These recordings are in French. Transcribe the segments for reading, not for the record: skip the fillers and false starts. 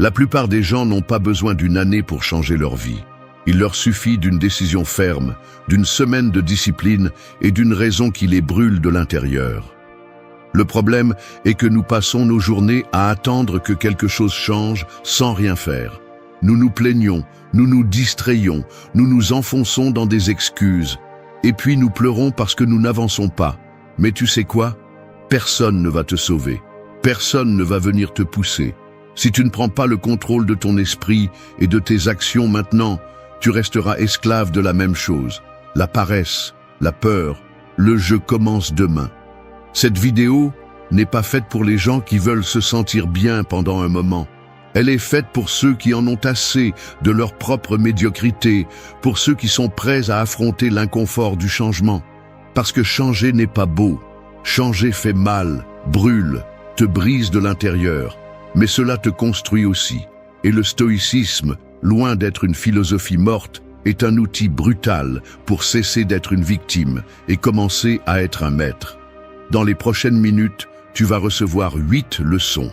La plupart des gens n'ont pas besoin d'une année pour changer leur vie. Il leur suffit d'une décision ferme, d'une semaine de discipline et d'une raison qui les brûle de l'intérieur. Le problème est que nous passons nos journées à attendre que quelque chose change sans rien faire. Nous nous plaignons, nous nous distrayons, nous nous enfonçons dans des excuses. Et puis nous pleurons parce que nous n'avançons pas. Mais tu sais quoi? Personne ne va te sauver. Personne ne va venir te pousser. Si tu ne prends pas le contrôle de ton esprit et de tes actions maintenant, tu resteras esclave de la même chose. La paresse, la peur, le « je commence demain ». Cette vidéo n'est pas faite pour les gens qui veulent se sentir bien pendant un moment. Elle est faite pour ceux qui en ont assez de leur propre médiocrité, pour ceux qui sont prêts à affronter l'inconfort du changement. Parce que changer n'est pas beau. Changer fait mal, brûle, te brise de l'intérieur. Mais cela te construit aussi. Et le stoïcisme, loin d'être une philosophie morte, est un outil brutal pour cesser d'être une victime et commencer à être un maître. Dans les prochaines minutes, tu vas recevoir 8 leçons.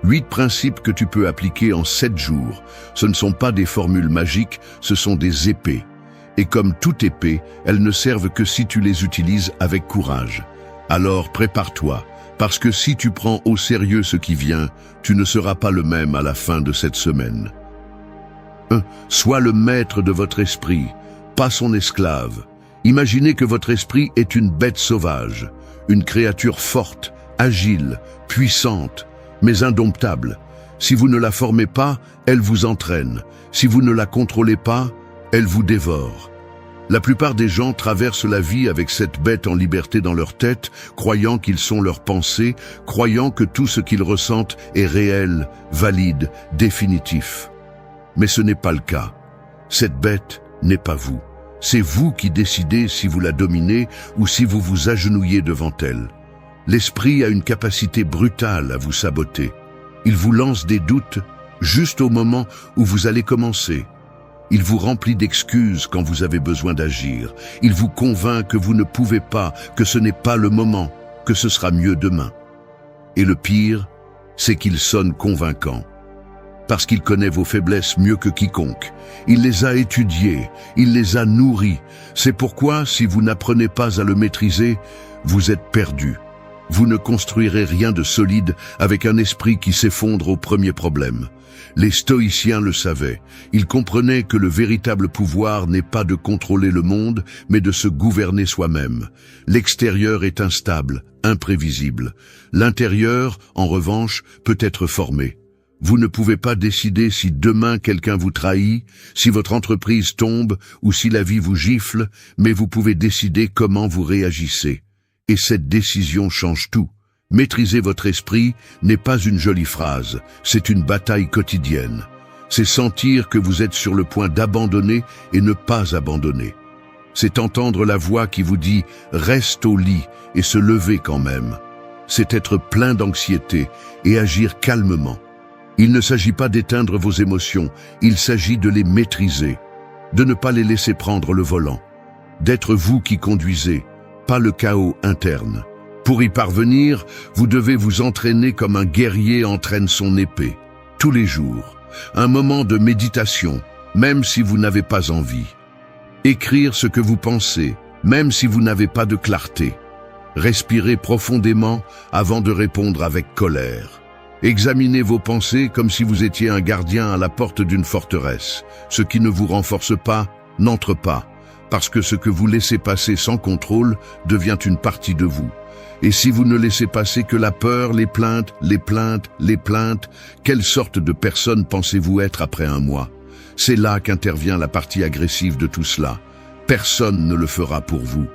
8 principes que tu peux appliquer en 7 jours. Ce ne sont pas des formules magiques, ce sont des épées. Et comme toute épée, elles ne servent que si tu les utilises avec courage. Alors prépare-toi, parce que si tu prends au sérieux ce qui vient, tu ne seras pas le même à la fin de cette semaine. 1. Sois le maître de votre esprit, pas son esclave. Imaginez que votre esprit est une bête sauvage, une créature forte, agile, puissante, mais indomptable. Si vous ne la formez pas, elle vous entraîne. Si vous ne la contrôlez pas, elle vous dévore. La plupart des gens traversent la vie avec cette bête en liberté dans leur tête, croyant qu'ils sont leurs pensées, croyant que tout ce qu'ils ressentent est réel, valide, définitif. Mais ce n'est pas le cas. Cette bête n'est pas vous. C'est vous qui décidez si vous la dominez ou si vous vous agenouillez devant elle. L'esprit a une capacité brutale à vous saboter. Il vous lance des doutes juste au moment où vous allez commencer. Il vous remplit d'excuses quand vous avez besoin d'agir. Il vous convainc que vous ne pouvez pas, que ce n'est pas le moment, que ce sera mieux demain. Et le pire, c'est qu'il sonne convaincant. Parce qu'il connaît vos faiblesses mieux que quiconque. Il les a étudiées, il les a nourries. C'est pourquoi, si vous n'apprenez pas à le maîtriser, vous êtes perdu. Vous ne construirez rien de solide avec un esprit qui s'effondre au premier problème. Les stoïciens le savaient. Ils comprenaient que le véritable pouvoir n'est pas de contrôler le monde, mais de se gouverner soi-même. L'extérieur est instable, imprévisible. L'intérieur, en revanche, peut être formé. Vous ne pouvez pas décider si demain quelqu'un vous trahit, si votre entreprise tombe ou si la vie vous gifle, mais vous pouvez décider comment vous réagissez. Et cette décision change tout. Maîtriser votre esprit n'est pas une jolie phrase, c'est une bataille quotidienne. C'est sentir que vous êtes sur le point d'abandonner et ne pas abandonner. C'est entendre la voix qui vous dit « reste au lit » et se lever quand même. C'est être plein d'anxiété et agir calmement. Il ne s'agit pas d'éteindre vos émotions, il s'agit de les maîtriser, de ne pas les laisser prendre le volant, d'être vous qui conduisez, pas le chaos interne. Pour y parvenir, vous devez vous entraîner comme un guerrier entraîne son épée, tous les jours. Un moment de méditation, même si vous n'avez pas envie. Écrire ce que vous pensez, même si vous n'avez pas de clarté. Respirez profondément avant de répondre avec colère. Examinez vos pensées comme si vous étiez un gardien à la porte d'une forteresse. Ce qui ne vous renforce pas, n'entre pas, parce que ce que vous laissez passer sans contrôle devient une partie de vous. Et si vous ne laissez passer que la peur, les plaintes, quelle sorte de personne pensez-vous être après un mois? C'est là qu'intervient la partie agressive de tout cela. Personne ne le fera pour vous.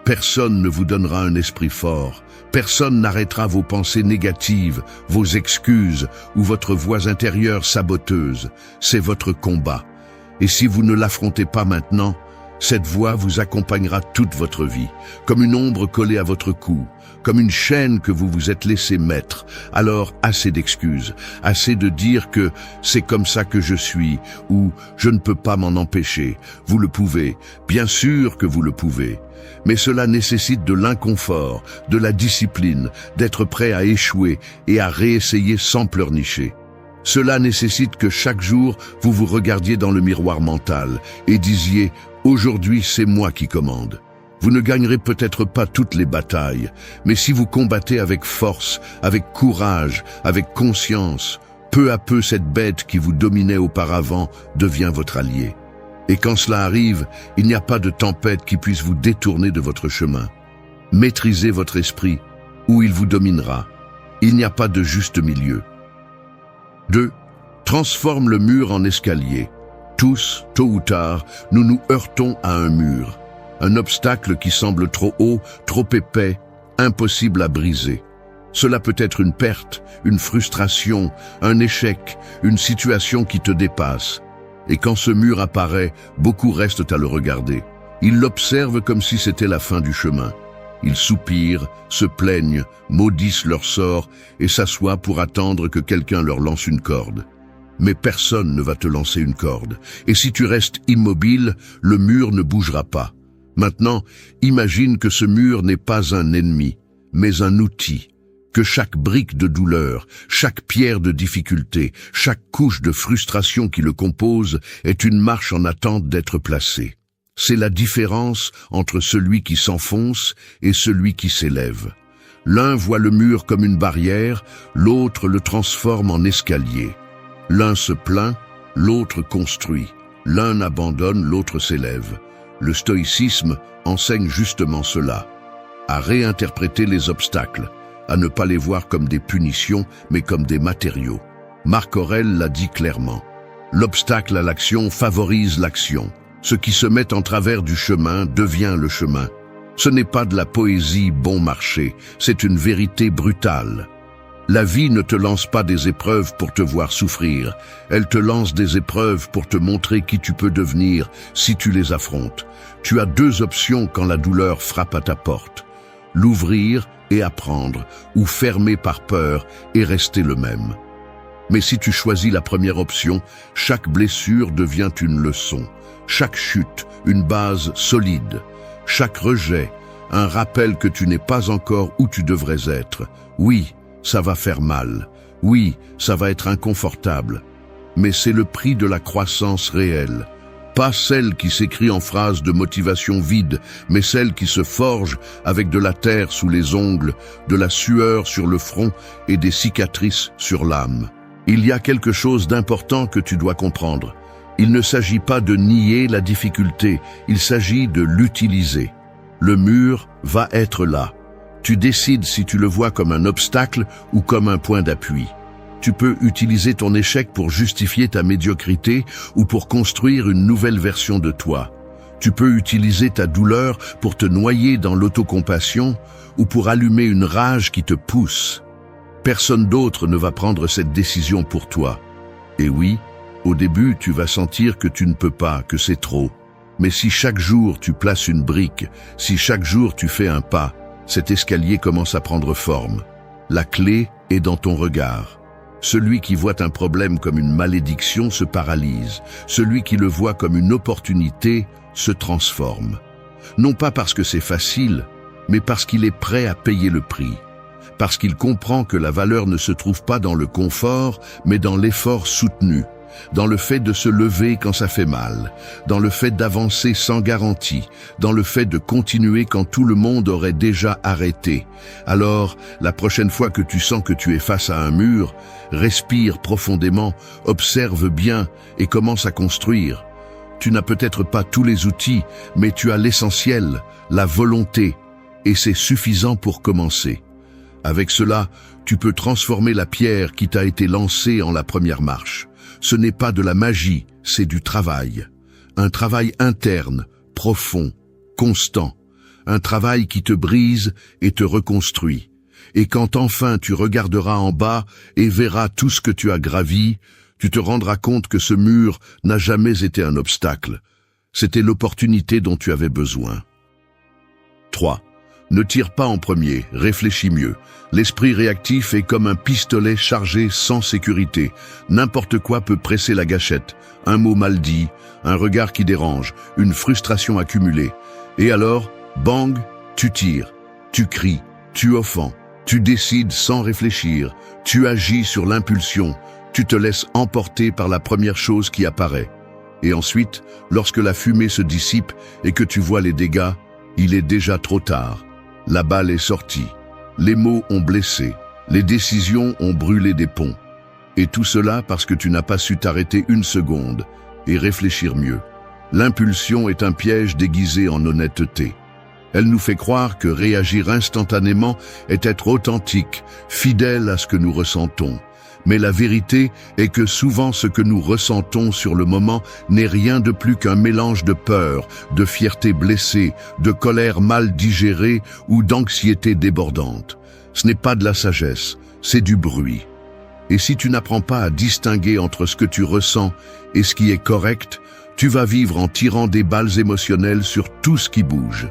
Personne ne vous donnera un esprit fort. Personne n'arrêtera vos pensées négatives, vos excuses ou votre voix intérieure saboteuse. C'est votre combat. Et si vous ne l'affrontez pas maintenant, cette voix vous accompagnera toute votre vie, comme une ombre collée à votre cou, comme une chaîne que vous vous êtes laissé mettre. Alors assez d'excuses, assez de dire que c'est comme ça que je suis ou je ne peux pas m'en empêcher. Vous le pouvez, bien sûr que vous le pouvez. Mais cela nécessite de l'inconfort, de la discipline, d'être prêt à échouer et à réessayer sans pleurnicher. Cela nécessite que chaque jour, vous vous regardiez dans le miroir mental et disiez « Aujourd'hui, c'est moi qui commande ». Vous ne gagnerez peut-être pas toutes les batailles, mais si vous combattez avec force, avec courage, avec conscience, peu à peu cette bête qui vous dominait auparavant devient votre allié. Et quand cela arrive, il n'y a pas de tempête qui puisse vous détourner de votre chemin. Maîtrisez votre esprit, ou il vous dominera. Il n'y a pas de juste milieu. 2. Transforme le mur en escalier. Tous, tôt ou tard, nous nous heurtons à un mur. Un obstacle qui semble trop haut, trop épais, impossible à briser. Cela peut être une perte, une frustration, un échec, une situation qui te dépasse. Et quand ce mur apparaît, beaucoup restent à le regarder. Ils l'observent comme si c'était la fin du chemin. Ils soupirent, se plaignent, maudissent leur sort et s'assoient pour attendre que quelqu'un leur lance une corde. Mais personne ne va te lancer une corde. Et si tu restes immobile, le mur ne bougera pas. Maintenant, imagine que ce mur n'est pas un ennemi, mais un outil. Que chaque brique de douleur, chaque pierre de difficulté, chaque couche de frustration qui le compose est une marche en attente d'être placée. C'est la différence entre celui qui s'enfonce et celui qui s'élève. L'un voit le mur comme une barrière, l'autre le transforme en escalier. L'un se plaint, l'autre construit. L'un abandonne, l'autre s'élève. Le stoïcisme enseigne justement cela, à réinterpréter les obstacles, à ne pas les voir comme des punitions, mais comme des matériaux. Marc Aurèle l'a dit clairement. L'obstacle à l'action favorise l'action. Ce qui se met en travers du chemin devient le chemin. Ce n'est pas de la poésie bon marché, c'est une vérité brutale. La vie ne te lance pas des épreuves pour te voir souffrir, elle te lance des épreuves pour te montrer qui tu peux devenir si tu les affrontes. Tu as deux options quand la douleur frappe à ta porte. L'ouvrir et apprendre, ou fermer par peur et rester le même. Mais si tu choisis la première option, chaque blessure devient une leçon, chaque chute, une base solide, chaque rejet, un rappel que tu n'es pas encore où tu devrais être. Oui, ça va faire mal. Oui, ça va être inconfortable. Mais c'est le prix de la croissance réelle. Pas celle qui s'écrit en phrases de motivation vide, mais celle qui se forge avec de la terre sous les ongles, de la sueur sur le front et des cicatrices sur l'âme. Il y a quelque chose d'important que tu dois comprendre. Il ne s'agit pas de nier la difficulté, il s'agit de l'utiliser. Le mur va être là. Tu décides si tu le vois comme un obstacle ou comme un point d'appui. Tu peux utiliser ton échec pour justifier ta médiocrité ou pour construire une nouvelle version de toi. Tu peux utiliser ta douleur pour te noyer dans l'autocompassion ou pour allumer une rage qui te pousse. Personne d'autre ne va prendre cette décision pour toi. Et oui, au début, tu vas sentir que tu ne peux pas, que c'est trop. Mais si chaque jour tu places une brique, si chaque jour tu fais un pas, cet escalier commence à prendre forme. La clé est dans ton regard. Celui qui voit un problème comme une malédiction se paralyse. Celui qui le voit comme une opportunité se transforme. Non pas parce que c'est facile, mais parce qu'il est prêt à payer le prix. Parce qu'il comprend que la valeur ne se trouve pas dans le confort, mais dans l'effort soutenu, dans le fait de se lever quand ça fait mal, dans le fait d'avancer sans garantie, dans le fait de continuer quand tout le monde aurait déjà arrêté. Alors, la prochaine fois que tu sens que tu es face à un mur, respire profondément, observe bien et commence à construire. Tu n'as peut-être pas tous les outils, mais tu as l'essentiel, la volonté, et c'est suffisant pour commencer. Avec cela, tu peux transformer la pierre qui t'a été lancée en la première marche. Ce n'est pas de la magie, c'est du travail. Un travail interne, profond, constant. Un travail qui te brise et te reconstruit. Et quand enfin tu regarderas en bas et verras tout ce que tu as gravi, tu te rendras compte que ce mur n'a jamais été un obstacle. C'était l'opportunité dont tu avais besoin. 3. Ne tire pas en premier, réfléchis mieux. L'esprit réactif est comme un pistolet chargé sans sécurité. N'importe quoi peut presser la gâchette. Un mot mal dit, un regard qui dérange, une frustration accumulée. Et alors, bang, tu tires, tu cries, tu offends, tu décides sans réfléchir, tu agis sur l'impulsion, Tu te laisses emporter par la première chose qui apparaît. Et ensuite, lorsque la fumée se dissipe et que tu vois les dégâts, il est déjà trop tard. La balle est sortie. Les mots ont blessé. Les décisions ont brûlé des ponts. Et tout cela parce que tu n'as pas su t'arrêter une seconde et réfléchir mieux. L'impulsion est un piège déguisé en honnêteté. Elle nous fait croire que réagir instantanément est être authentique, fidèle à ce que nous ressentons. Mais la vérité est que souvent ce que nous ressentons sur le moment n'est rien de plus qu'un mélange de peur, de fierté blessée, de colère mal digérée ou d'anxiété débordante. Ce n'est pas de la sagesse, c'est du bruit. Et si tu n'apprends pas à distinguer entre ce que tu ressens et ce qui est correct, tu vas vivre en tirant des balles émotionnelles sur tout ce qui bouge.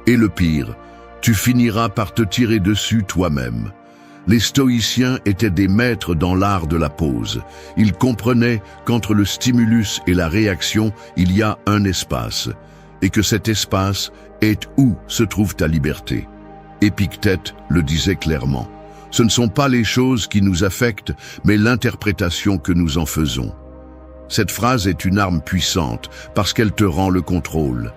Et le pire, tu finiras par te tirer dessus toi-même. Les stoïciens étaient des maîtres dans l'art de la pause. Ils comprenaient qu'entre le stimulus et la réaction, il y a un espace, et que cet espace est où se trouve ta liberté. Épictète le disait clairement. Ce ne sont pas les choses qui nous affectent, mais l'interprétation que nous en faisons. Cette phrase est une arme puissante parce qu'elle te rend le contrôle.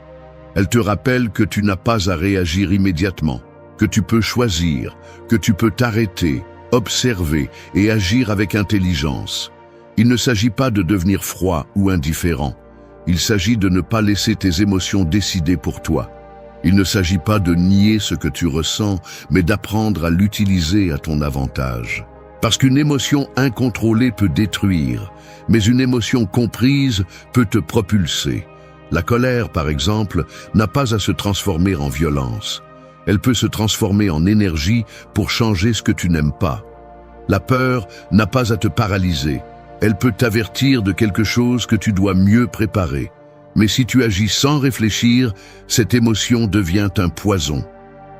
Elle te rappelle que tu n'as pas à réagir immédiatement, que tu peux choisir, que tu peux t'arrêter, observer et agir avec intelligence. Il ne s'agit pas de devenir froid ou indifférent. Il s'agit de ne pas laisser tes émotions décider pour toi. Il ne s'agit pas de nier ce que tu ressens, mais d'apprendre à l'utiliser à ton avantage. Parce qu'une émotion incontrôlée peut détruire, mais une émotion comprise peut te propulser. La colère, par exemple, n'a pas à se transformer en violence. Elle peut se transformer en énergie pour changer ce que tu n'aimes pas. La peur n'a pas à te paralyser. Elle peut t'avertir de quelque chose que tu dois mieux préparer. Mais si tu agis sans réfléchir, cette émotion devient un poison.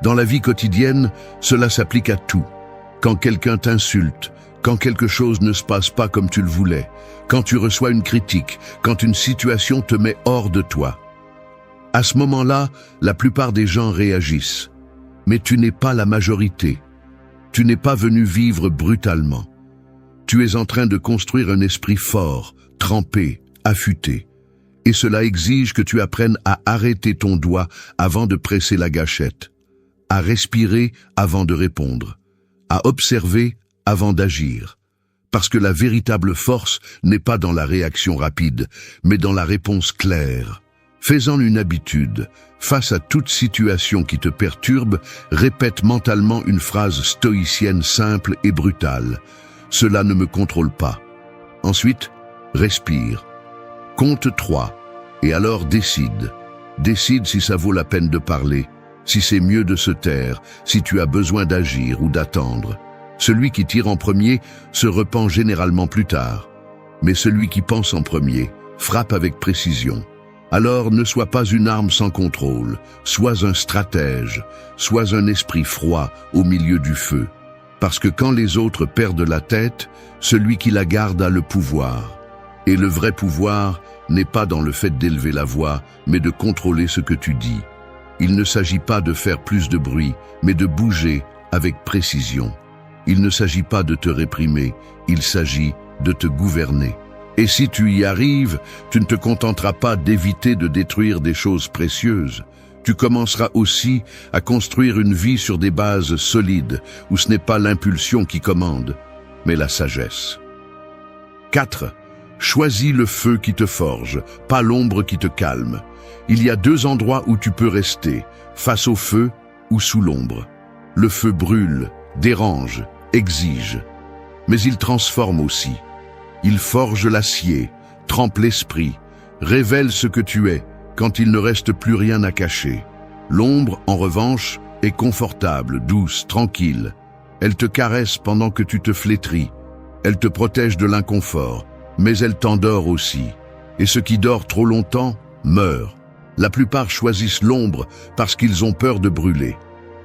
Dans la vie quotidienne, cela s'applique à tout. Quand quelqu'un t'insulte, quand quelque chose ne se passe pas comme tu le voulais, quand tu reçois une critique, quand une situation te met hors de toi. À ce moment-là, la plupart des gens réagissent. Mais tu n'es pas la majorité. Tu n'es pas venu vivre brutalement. Tu es en train de construire un esprit fort, trempé, affûté. Et cela exige que tu apprennes à arrêter ton doigt avant de presser la gâchette, à respirer avant de répondre, à observer avant d'agir. Parce que la véritable force n'est pas dans la réaction rapide, mais dans la réponse claire. Fais-en une habitude. Face à toute situation qui te perturbe, répète mentalement une phrase stoïcienne simple et brutale. Cela ne me contrôle pas. Ensuite, respire. Compte 3. Et alors décide. Décide si ça vaut la peine de parler, si c'est mieux de se taire, si tu as besoin d'agir ou d'attendre. Celui qui tire en premier se repent généralement plus tard. Mais celui qui pense en premier frappe avec précision. Alors ne sois pas une arme sans contrôle, sois un stratège, sois un esprit froid au milieu du feu. Parce que quand les autres perdent la tête, celui qui la garde a le pouvoir. Et le vrai pouvoir n'est pas dans le fait d'élever la voix, mais de contrôler ce que tu dis. Il ne s'agit pas de faire plus de bruit, mais de bouger avec précision. Il ne s'agit pas de te réprimer, il s'agit de te gouverner. Et si tu y arrives, tu ne te contenteras pas d'éviter de détruire des choses précieuses. Tu commenceras aussi à construire une vie sur des bases solides, où ce n'est pas l'impulsion qui commande, mais la sagesse. 4. Choisis le feu qui te forge, pas l'ombre qui te calme. Il y a 2 endroits où tu peux rester, face au feu ou sous l'ombre. Le feu brûle, dérange, exige, mais il transforme aussi. Il forge l'acier, trempe l'esprit, révèle ce que tu es quand il ne reste plus rien à cacher. L'ombre, en revanche, est confortable, douce, tranquille. Elle te caresse pendant que tu te flétris. Elle te protège de l'inconfort, mais elle t'endort aussi. Et ce qui dort trop longtemps meurt. La plupart choisissent l'ombre parce qu'ils ont peur de brûler.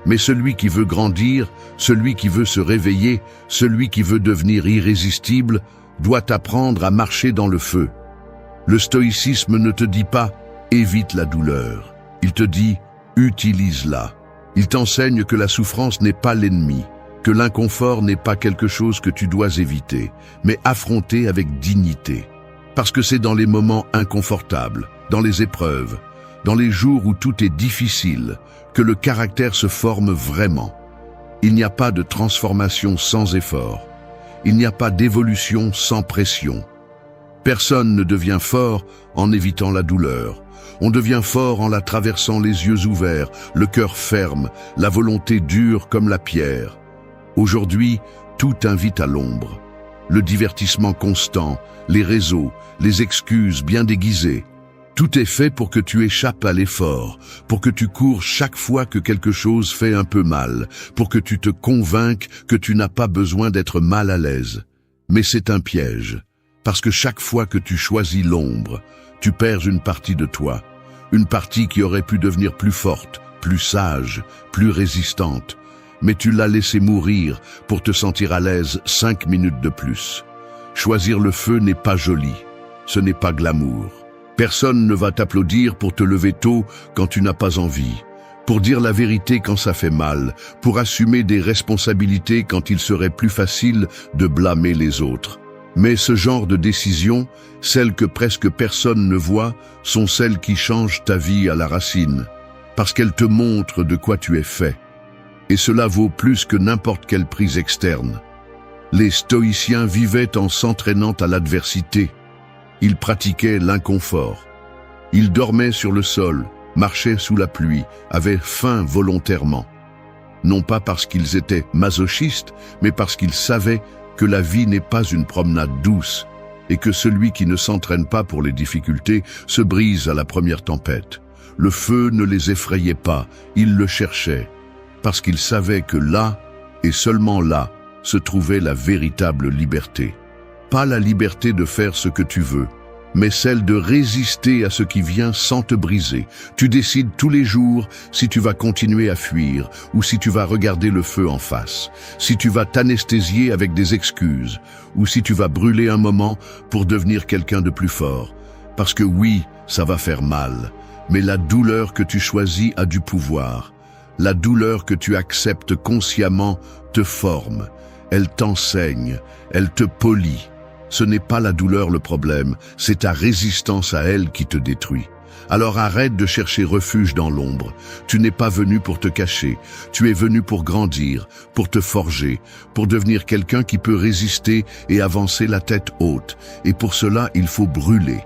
Mais celui qui veut grandir, celui qui veut se réveiller, celui qui veut devenir irrésistible, doit apprendre à marcher dans le feu. Le stoïcisme ne te dit pas « évite la douleur ». Il te dit « utilise-la ». Il t'enseigne que la souffrance n'est pas l'ennemi, que l'inconfort n'est pas quelque chose que tu dois éviter, mais affronter avec dignité. Parce que c'est dans les moments inconfortables, dans les épreuves, dans les jours où tout est difficile, que le caractère se forme vraiment. Il n'y a pas de transformation sans effort. Il n'y a pas d'évolution sans pression. Personne ne devient fort en évitant la douleur. On devient fort en la traversant les yeux ouverts, le cœur ferme, la volonté dure comme la pierre. Aujourd'hui, tout invite à l'ombre. Le divertissement constant, les réseaux, les excuses bien déguisées. Tout est fait pour que tu échappes à l'effort, pour que tu cours chaque fois que quelque chose fait un peu mal, pour que tu te convainques que tu n'as pas besoin d'être mal à l'aise. Mais c'est un piège, parce que chaque fois que tu choisis l'ombre, tu perds une partie de toi, une partie qui aurait pu devenir plus forte, plus sage, plus résistante. Mais tu l'as laissé mourir pour te sentir à l'aise 5 minutes de plus. Choisir le feu n'est pas joli, ce n'est pas glamour. Personne ne va t'applaudir pour te lever tôt quand tu n'as pas envie, pour dire la vérité quand ça fait mal, pour assumer des responsabilités quand il serait plus facile de blâmer les autres. Mais ce genre de décisions, celles que presque personne ne voit, sont celles qui changent ta vie à la racine, parce qu'elles te montrent de quoi tu es fait. Et cela vaut plus que n'importe quelle prise externe. Les stoïciens vivaient en s'entraînant à l'adversité. Ils pratiquaient l'inconfort. Ils dormaient sur le sol, marchaient sous la pluie, avaient faim volontairement. Non pas parce qu'ils étaient masochistes, mais parce qu'ils savaient que la vie n'est pas une promenade douce et que celui qui ne s'entraîne pas pour les difficultés se brise à la première tempête. Le feu ne les effrayait pas, ils le cherchaient, parce qu'ils savaient que là, et seulement là, se trouvait la véritable liberté. Pas la liberté de faire ce que tu veux, mais celle de résister à ce qui vient sans te briser. Tu décides tous les jours si tu vas continuer à fuir ou si tu vas regarder le feu en face, si tu vas t'anesthésier avec des excuses ou si tu vas brûler un moment pour devenir quelqu'un de plus fort. Parce que oui, ça va faire mal, mais la douleur que tu choisis a du pouvoir. La douleur que tu acceptes consciemment te forme, elle t'enseigne, elle te polit. Ce n'est pas la douleur le problème, c'est ta résistance à elle qui te détruit. Alors arrête de chercher refuge dans l'ombre. Tu n'es pas venu pour te cacher, tu es venu pour grandir, pour te forger, pour devenir quelqu'un qui peut résister et avancer la tête haute. Et pour cela, il faut brûler.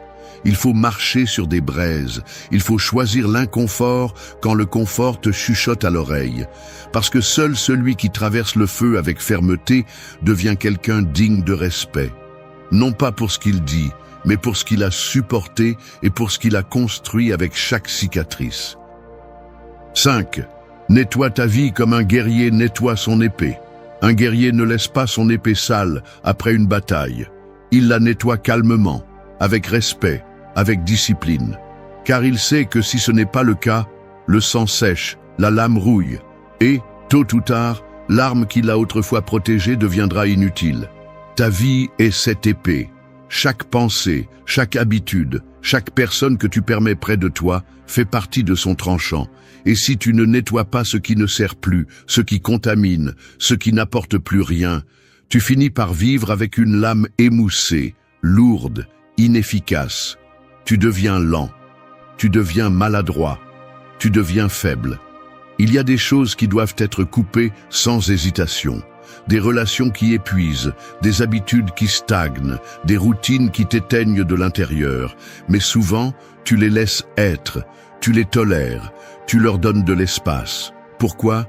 Il faut marcher sur des braises. Il faut choisir l'inconfort quand le confort te chuchote à l'oreille. Parce que seul celui qui traverse le feu avec fermeté devient quelqu'un digne de respect. Non pas pour ce qu'il dit, mais pour ce qu'il a supporté et pour ce qu'il a construit avec chaque cicatrice. 5. Nettoie ta vie comme un guerrier nettoie son épée. Un guerrier ne laisse pas son épée sale après une bataille. Il la nettoie calmement, avec respect, avec discipline. Car il sait que si ce n'est pas le cas, le sang sèche, la lame rouille, et, tôt ou tard, l'arme qui l'a autrefois protégée deviendra inutile. Ta vie est cette épée. Chaque pensée, chaque habitude, chaque personne que tu permets près de toi fait partie de son tranchant. Et si tu ne nettoies pas ce qui ne sert plus, ce qui contamine, ce qui n'apporte plus rien, tu finis par vivre avec une lame émoussée, lourde, inefficace. Tu deviens lent, tu deviens maladroit, tu deviens faible. Il y a des choses qui doivent être coupées sans hésitation. Des relations qui épuisent, des habitudes qui stagnent, des routines qui t'éteignent de l'intérieur. Mais souvent, tu les laisses être, tu les tolères, tu leur donnes de l'espace. Pourquoi ?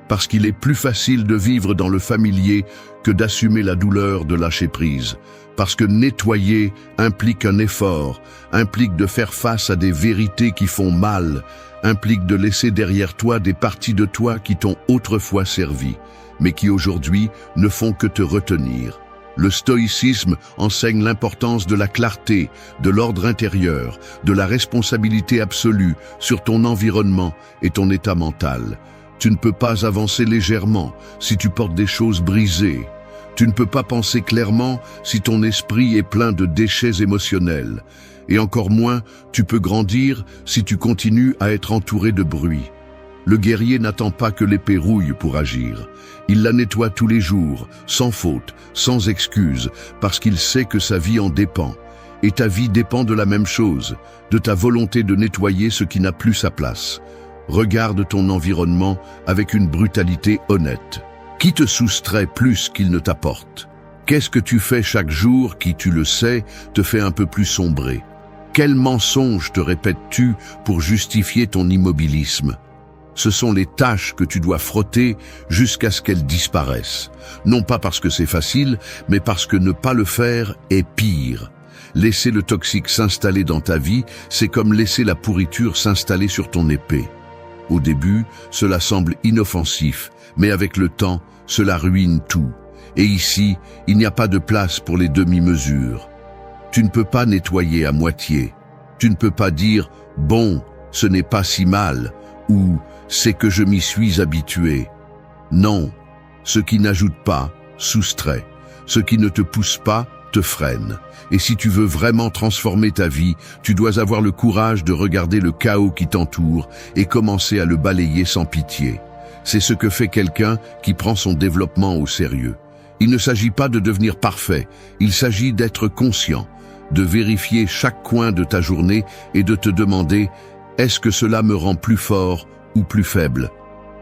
Parce qu'il est plus facile de vivre dans le familier que d'assumer la douleur de lâcher prise. Parce que nettoyer implique un effort, implique de faire face à des vérités qui font mal, implique de laisser derrière toi des parties de toi qui t'ont autrefois servi, mais qui aujourd'hui ne font que te retenir. Le stoïcisme enseigne l'importance de la clarté, de l'ordre intérieur, de la responsabilité absolue sur ton environnement et ton état mental. Tu ne peux pas avancer légèrement si tu portes des choses brisées. Tu ne peux pas penser clairement si ton esprit est plein de déchets émotionnels. Et encore moins, tu peux grandir si tu continues à être entouré de bruit. Le guerrier n'attend pas que l'épée rouille pour agir. Il la nettoie tous les jours, sans faute, sans excuse, parce qu'il sait que sa vie en dépend. Et ta vie dépend de la même chose, de ta volonté de nettoyer ce qui n'a plus sa place. Regarde ton environnement avec une brutalité honnête. Qui te soustrait plus qu'il ne t'apporte? Qu'est-ce que tu fais chaque jour qui, tu le sais, te fait un peu plus sombrer? Quel mensonge te répètes-tu pour justifier ton immobilisme? Ce sont les tâches que tu dois frotter jusqu'à ce qu'elles disparaissent. Non pas parce que c'est facile, mais parce que ne pas le faire est pire. Laisser le toxique s'installer dans ta vie, c'est comme laisser la pourriture s'installer sur ton épée. Au début, cela semble inoffensif, mais avec le temps, cela ruine tout. Et ici, il n'y a pas de place pour les demi-mesures. Tu ne peux pas nettoyer à moitié. Tu ne peux pas dire « bon, ce n'est pas si mal » ou « c'est que je m'y suis habitué ». Non, ce qui n'ajoute pas, soustrait. Ce qui ne te pousse pas, te freine. Et si tu veux vraiment transformer ta vie, tu dois avoir le courage de regarder le chaos qui t'entoure et commencer à le balayer sans pitié. C'est ce que fait quelqu'un qui prend son développement au sérieux. Il ne s'agit pas de devenir parfait, il s'agit d'être conscient, de vérifier chaque coin de ta journée et de te demander « est-ce que cela me rend plus fort ou plus faible?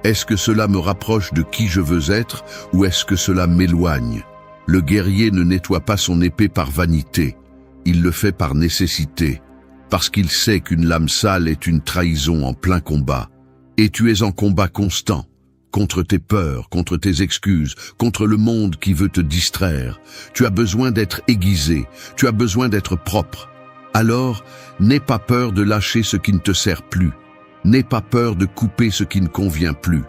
Est-ce que cela me rapproche de qui je veux être ou est-ce que cela m'éloigne ?» Le guerrier ne nettoie pas son épée par vanité, il le fait par nécessité, parce qu'il sait qu'une lame sale est une trahison en plein combat. Et tu es en combat constant, contre tes peurs, contre tes excuses, contre le monde qui veut te distraire. Tu as besoin d'être aiguisé, tu as besoin d'être propre. Alors, n'aie pas peur de lâcher ce qui ne te sert plus, n'aie pas peur de couper ce qui ne convient plus.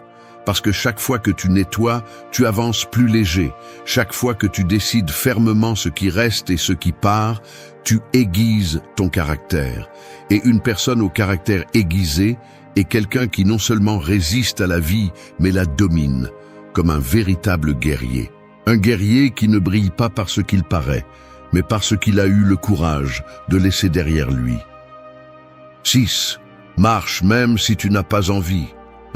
Parce que chaque fois que tu nettoies, tu avances plus léger. Chaque fois que tu décides fermement ce qui reste et ce qui part, tu aiguises ton caractère. Et une personne au caractère aiguisé est quelqu'un qui non seulement résiste à la vie, mais la domine, comme un véritable guerrier. Un guerrier qui ne brille pas par ce qu'il paraît, mais parce qu'il a eu le courage de laisser derrière lui. 6. Marche même si tu n'as pas envie.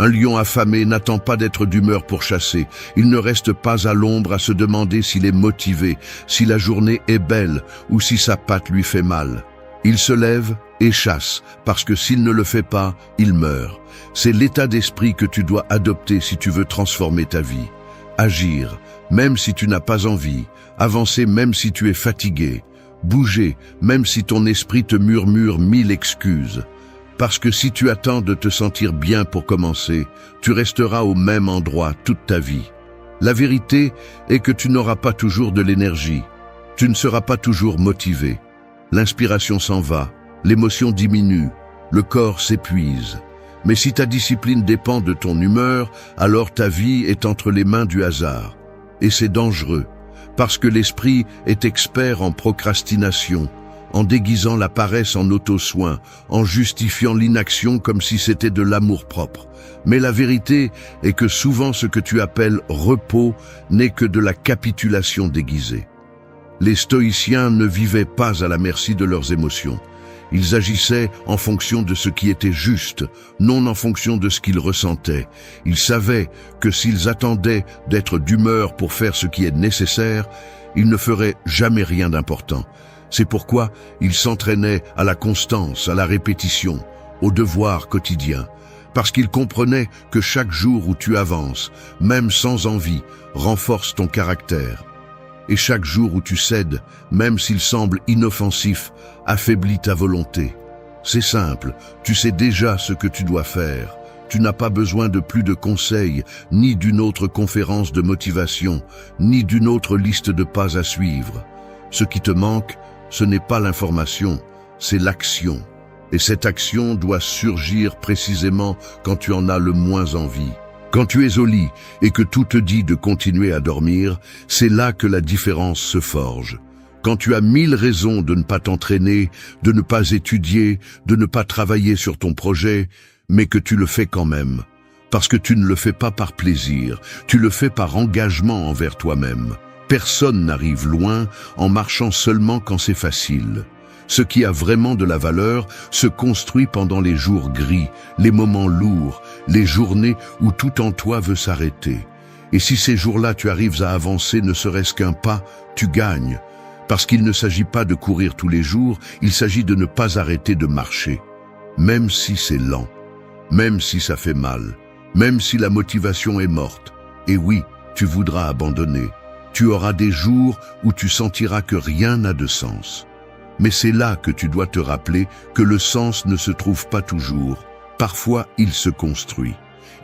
Un lion affamé n'attend pas d'être d'humeur pour chasser. Il ne reste pas à l'ombre à se demander s'il est motivé, si la journée est belle ou si sa patte lui fait mal. Il se lève et chasse, parce que s'il ne le fait pas, il meurt. C'est l'état d'esprit que tu dois adopter si tu veux transformer ta vie. Agir, même si tu n'as pas envie. Avancer même si tu es fatigué. Bouger, même si ton esprit te murmure 1000 excuses. Parce que si tu attends de te sentir bien pour commencer, tu resteras au même endroit toute ta vie. La vérité est que tu n'auras pas toujours de l'énergie. Tu ne seras pas toujours motivé. L'inspiration s'en va, l'émotion diminue, le corps s'épuise. Mais si ta discipline dépend de ton humeur, alors ta vie est entre les mains du hasard. Et c'est dangereux, parce que l'esprit est expert en procrastination, en déguisant la paresse en auto-soin, en justifiant l'inaction comme si c'était de l'amour-propre. Mais la vérité est que souvent ce que tu appelles repos n'est que de la capitulation déguisée. Les stoïciens ne vivaient pas à la merci de leurs émotions. Ils agissaient en fonction de ce qui était juste, non en fonction de ce qu'ils ressentaient. Ils savaient que s'ils attendaient d'être d'humeur pour faire ce qui est nécessaire, ils ne feraient jamais rien d'important. C'est pourquoi ils s'entraînaient à la constance, à la répétition, au devoir quotidien, parce qu'ils comprenaient que chaque jour où tu avances, même sans envie, renforce ton caractère. Et chaque jour où tu cèdes, même s'il semble inoffensif, affaiblit ta volonté. C'est simple, tu sais déjà ce que tu dois faire. Tu n'as pas besoin de plus de conseils, ni d'une autre conférence de motivation, ni d'une autre liste de pas à suivre. Ce qui te manque, ce n'est pas l'information, c'est l'action. Et cette action doit surgir précisément quand tu en as le moins envie. Quand tu es au lit et que tout te dit de continuer à dormir, c'est là que la différence se forge. Quand tu as 1000 raisons de ne pas t'entraîner, de ne pas étudier, de ne pas travailler sur ton projet, mais que tu le fais quand même. Parce que tu ne le fais pas par plaisir, tu le fais par engagement envers toi-même. Personne n'arrive loin en marchant seulement quand c'est facile. Ce qui a vraiment de la valeur se construit pendant les jours gris, les moments lourds, les journées où tout en toi veut s'arrêter. Et si ces jours-là tu arrives à avancer ne serait-ce qu'un pas, tu gagnes. Parce qu'il ne s'agit pas de courir tous les jours, il s'agit de ne pas arrêter de marcher. Même si c'est lent, même si ça fait mal, même si la motivation est morte. Et oui, tu voudras abandonner. Tu auras des jours où tu sentiras que rien n'a de sens. Mais c'est là que tu dois te rappeler que le sens ne se trouve pas toujours. Parfois, il se construit.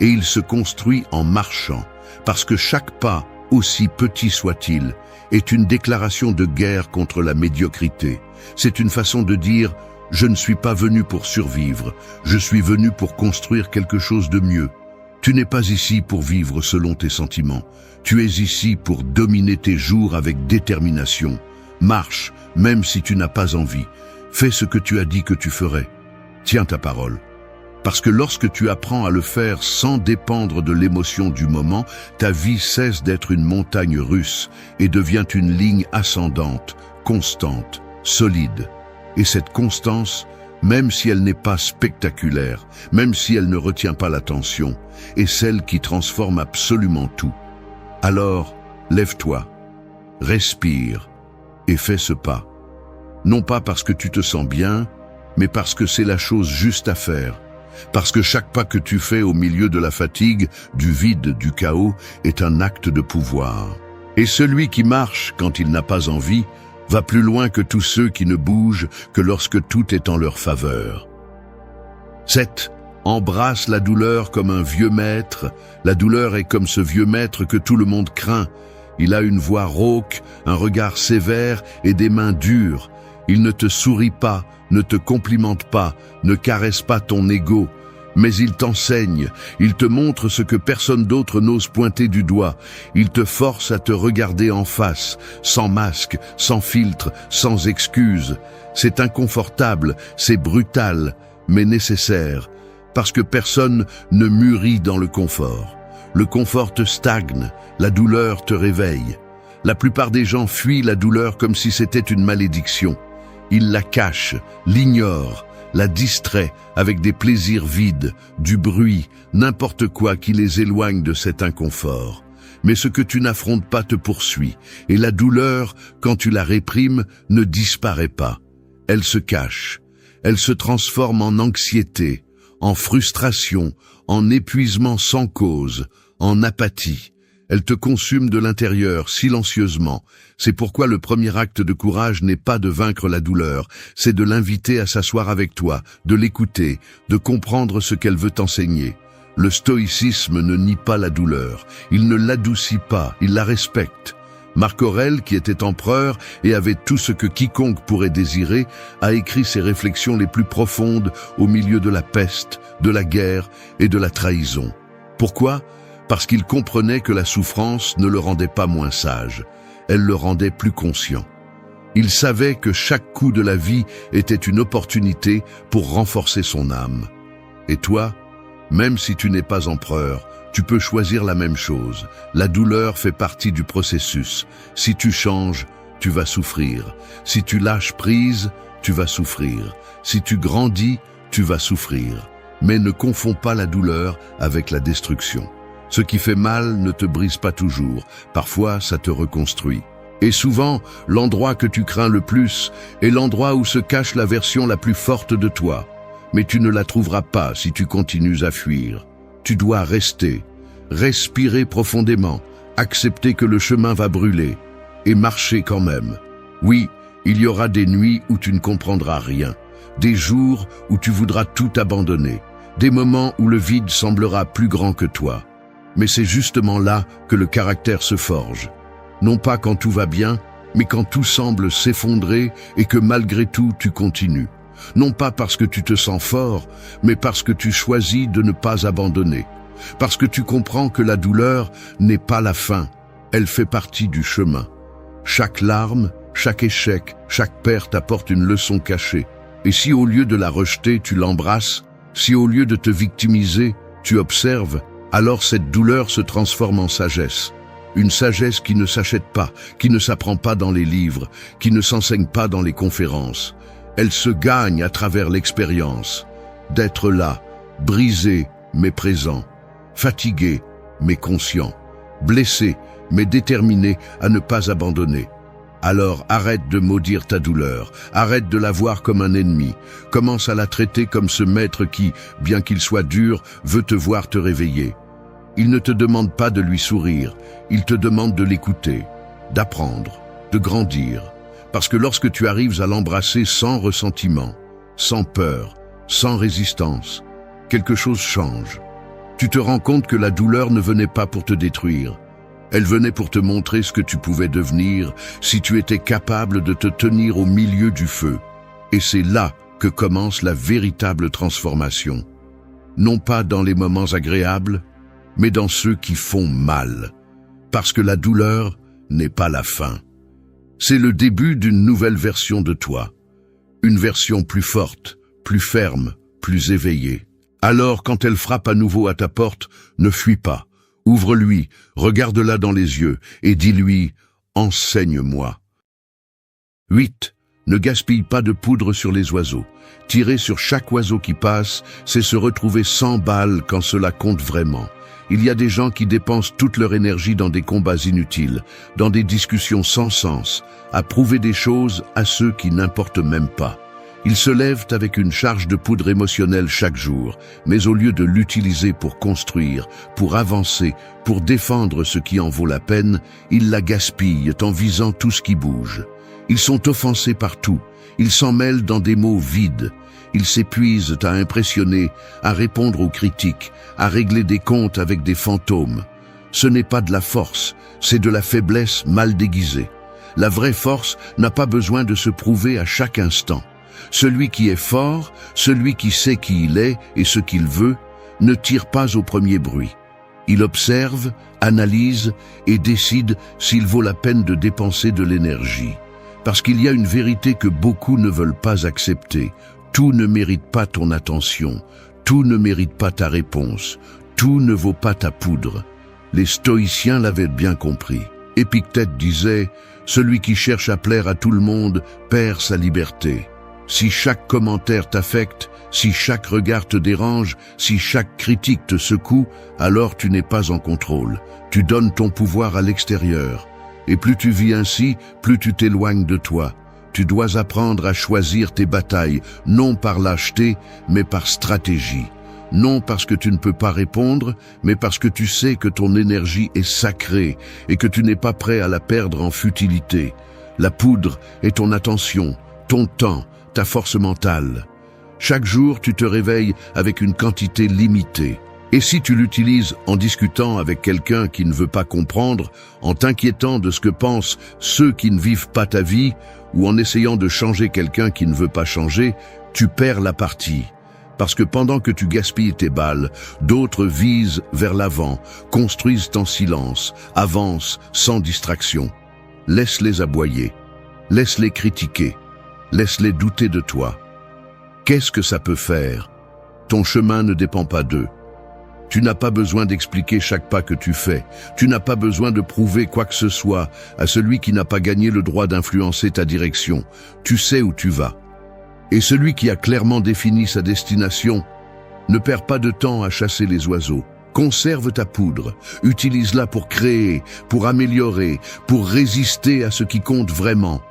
Et il se construit en marchant. Parce que chaque pas, aussi petit soit-il, est une déclaration de guerre contre la médiocrité. C'est une façon de dire « Je ne suis pas venu pour survivre, je suis venu pour construire quelque chose de mieux ». Tu n'es pas ici pour vivre selon tes sentiments. Tu es ici pour dominer tes jours avec détermination. Marche, même si tu n'as pas envie. Fais ce que tu as dit que tu ferais. Tiens ta parole. Parce que lorsque tu apprends à le faire sans dépendre de l'émotion du moment, ta vie cesse d'être une montagne russe et devient une ligne ascendante, constante, solide. Et cette constance, même si elle n'est pas spectaculaire, même si elle ne retient pas l'attention, est celle qui transforme absolument tout. Alors, lève-toi, respire et fais ce pas. Non pas parce que tu te sens bien, mais parce que c'est la chose juste à faire. Parce que chaque pas que tu fais au milieu de la fatigue, du vide, du chaos, est un acte de pouvoir. Et celui qui marche quand il n'a pas envie, va plus loin que tous ceux qui ne bougent que lorsque tout est en leur faveur. 7. Embrasse la douleur comme un vieux maître. La douleur est comme ce vieux maître que tout le monde craint. Il a une voix rauque, un regard sévère et des mains dures. Il ne te sourit pas, ne te complimente pas, ne caresse pas ton ego, mais il t'enseigne, il te montre ce que personne d'autre n'ose pointer du doigt, il te force à te regarder en face, sans masque, sans filtre, sans excuse. C'est inconfortable, c'est brutal, mais nécessaire, parce que personne ne mûrit dans le confort. Le confort te stagne, la douleur te réveille. La plupart des gens fuient la douleur comme si c'était une malédiction. Ils la cachent, l'ignorent, la distraient avec des plaisirs vides, du bruit, n'importe quoi qui les éloigne de cet inconfort. Mais ce que tu n'affrontes pas te poursuit, et la douleur, quand tu la réprimes, ne disparaît pas. Elle se cache, elle se transforme en anxiété, en frustration, en épuisement sans cause, en apathie. Elle te consume de l'intérieur, silencieusement. C'est pourquoi le premier acte de courage n'est pas de vaincre la douleur, c'est de l'inviter à s'asseoir avec toi, de l'écouter, de comprendre ce qu'elle veut t'enseigner. Le stoïcisme ne nie pas la douleur, il ne l'adoucit pas, il la respecte. Marc Aurèle, qui était empereur et avait tout ce que quiconque pourrait désirer, a écrit ses réflexions les plus profondes au milieu de la peste, de la guerre et de la trahison. Pourquoi ? Parce qu'il comprenait que la souffrance ne le rendait pas moins sage, elle le rendait plus conscient. Il savait que chaque coup de la vie était une opportunité pour renforcer son âme. Et toi, même si tu n'es pas empereur, tu peux choisir la même chose. La douleur fait partie du processus. Si tu changes, tu vas souffrir. Si tu lâches prise, tu vas souffrir. Si tu grandis, tu vas souffrir. Mais ne confonds pas la douleur avec la destruction. Ce qui fait mal ne te brise pas toujours, parfois ça te reconstruit. Et souvent, l'endroit que tu crains le plus est l'endroit où se cache la version la plus forte de toi. Mais tu ne la trouveras pas si tu continues à fuir. Tu dois rester, respirer profondément, accepter que le chemin va brûler, et marcher quand même. Oui, il y aura des nuits où tu ne comprendras rien, des jours où tu voudras tout abandonner, des moments où le vide semblera plus grand que toi. Mais c'est justement là que le caractère se forge. Non pas quand tout va bien, mais quand tout semble s'effondrer et que malgré tout tu continues. Non pas parce que tu te sens fort, mais parce que tu choisis de ne pas abandonner. Parce que tu comprends que la douleur n'est pas la fin, elle fait partie du chemin. Chaque larme, chaque échec, chaque perte apporte une leçon cachée. Et si au lieu de la rejeter, tu l'embrasses, si au lieu de te victimiser, tu observes, alors cette douleur se transforme en sagesse. Une sagesse qui ne s'achète pas, qui ne s'apprend pas dans les livres, qui ne s'enseigne pas dans les conférences. Elle se gagne à travers l'expérience d'être là, brisé mais présent, fatigué mais conscient, blessé mais déterminé à ne pas abandonner. Alors arrête de maudire ta douleur, arrête de la voir comme un ennemi, commence à la traiter comme ce maître qui, bien qu'il soit dur, veut te voir te réveiller. Il ne te demande pas de lui sourire, il te demande de l'écouter, d'apprendre, de grandir. Parce que lorsque tu arrives à l'embrasser sans ressentiment, sans peur, sans résistance, quelque chose change. Tu te rends compte que la douleur ne venait pas pour te détruire. Elle venait pour te montrer ce que tu pouvais devenir si tu étais capable de te tenir au milieu du feu. Et c'est là que commence la véritable transformation. Non pas dans les moments agréables, mais dans ceux qui font mal. Parce que la douleur n'est pas la fin. C'est le début d'une nouvelle version de toi. Une version plus forte, plus ferme, plus éveillée. Alors, quand elle frappe à nouveau à ta porte, ne fuis pas. Ouvre-lui, regarde-la dans les yeux et dis-lui « Enseigne-moi ». 8. Ne gaspille pas de poudre sur les oiseaux. Tirer sur chaque oiseau qui passe, c'est se retrouver sans balles quand cela compte vraiment. Il y a des gens qui dépensent toute leur énergie dans des combats inutiles, dans des discussions sans sens, à prouver des choses à ceux qui n'importent même pas. Ils se lèvent avec une charge de poudre émotionnelle chaque jour, mais au lieu de l'utiliser pour construire, pour avancer, pour défendre ce qui en vaut la peine, ils la gaspillent en visant tout ce qui bouge. Ils sont offensés par tout, ils s'en mêlent dans des mots vides. Ils s'épuisent à impressionner, à répondre aux critiques, à régler des comptes avec des fantômes. Ce n'est pas de la force, c'est de la faiblesse mal déguisée. La vraie force n'a pas besoin de se prouver à chaque instant. Celui qui est fort, celui qui sait qui il est et ce qu'il veut, ne tire pas au premier bruit. Il observe, analyse et décide s'il vaut la peine de dépenser de l'énergie. Parce qu'il y a une vérité que beaucoup ne veulent pas accepter. Tout ne mérite pas ton attention, tout ne mérite pas ta réponse, tout ne vaut pas ta poudre. Les stoïciens l'avaient bien compris. Épictète disait « Celui qui cherche à plaire à tout le monde perd sa liberté ». Si chaque commentaire t'affecte, si chaque regard te dérange, si chaque critique te secoue, alors tu n'es pas en contrôle. Tu donnes ton pouvoir à l'extérieur. Et plus tu vis ainsi, plus tu t'éloignes de toi. Tu dois apprendre à choisir tes batailles, non par lâcheté, mais par stratégie. Non parce que tu ne peux pas répondre, mais parce que tu sais que ton énergie est sacrée et que tu n'es pas prêt à la perdre en futilité. La poudre est ton attention, ton temps, ta force mentale. Chaque jour, tu te réveilles avec une quantité limitée. Et si tu l'utilises en discutant avec quelqu'un qui ne veut pas comprendre, en t'inquiétant de ce que pensent ceux qui ne vivent pas ta vie, ou en essayant de changer quelqu'un qui ne veut pas changer, tu perds la partie. Parce que pendant que tu gaspilles tes balles, d'autres visent vers l'avant, construisent en silence, avancent sans distraction. Laisse-les aboyer, laisse-les critiquer, laisse-les douter de toi. Qu'est-ce que ça peut faire? Ton chemin ne dépend pas d'eux. Tu n'as pas besoin d'expliquer chaque pas que tu fais. Tu n'as pas besoin de prouver quoi que ce soit à celui qui n'a pas gagné le droit d'influencer ta direction. Tu sais où tu vas. Et celui qui a clairement défini sa destination ne perd pas de temps à chasser les oiseaux. Conserve ta poudre, utilise-la pour créer, pour améliorer, pour résister à ce qui compte vraiment.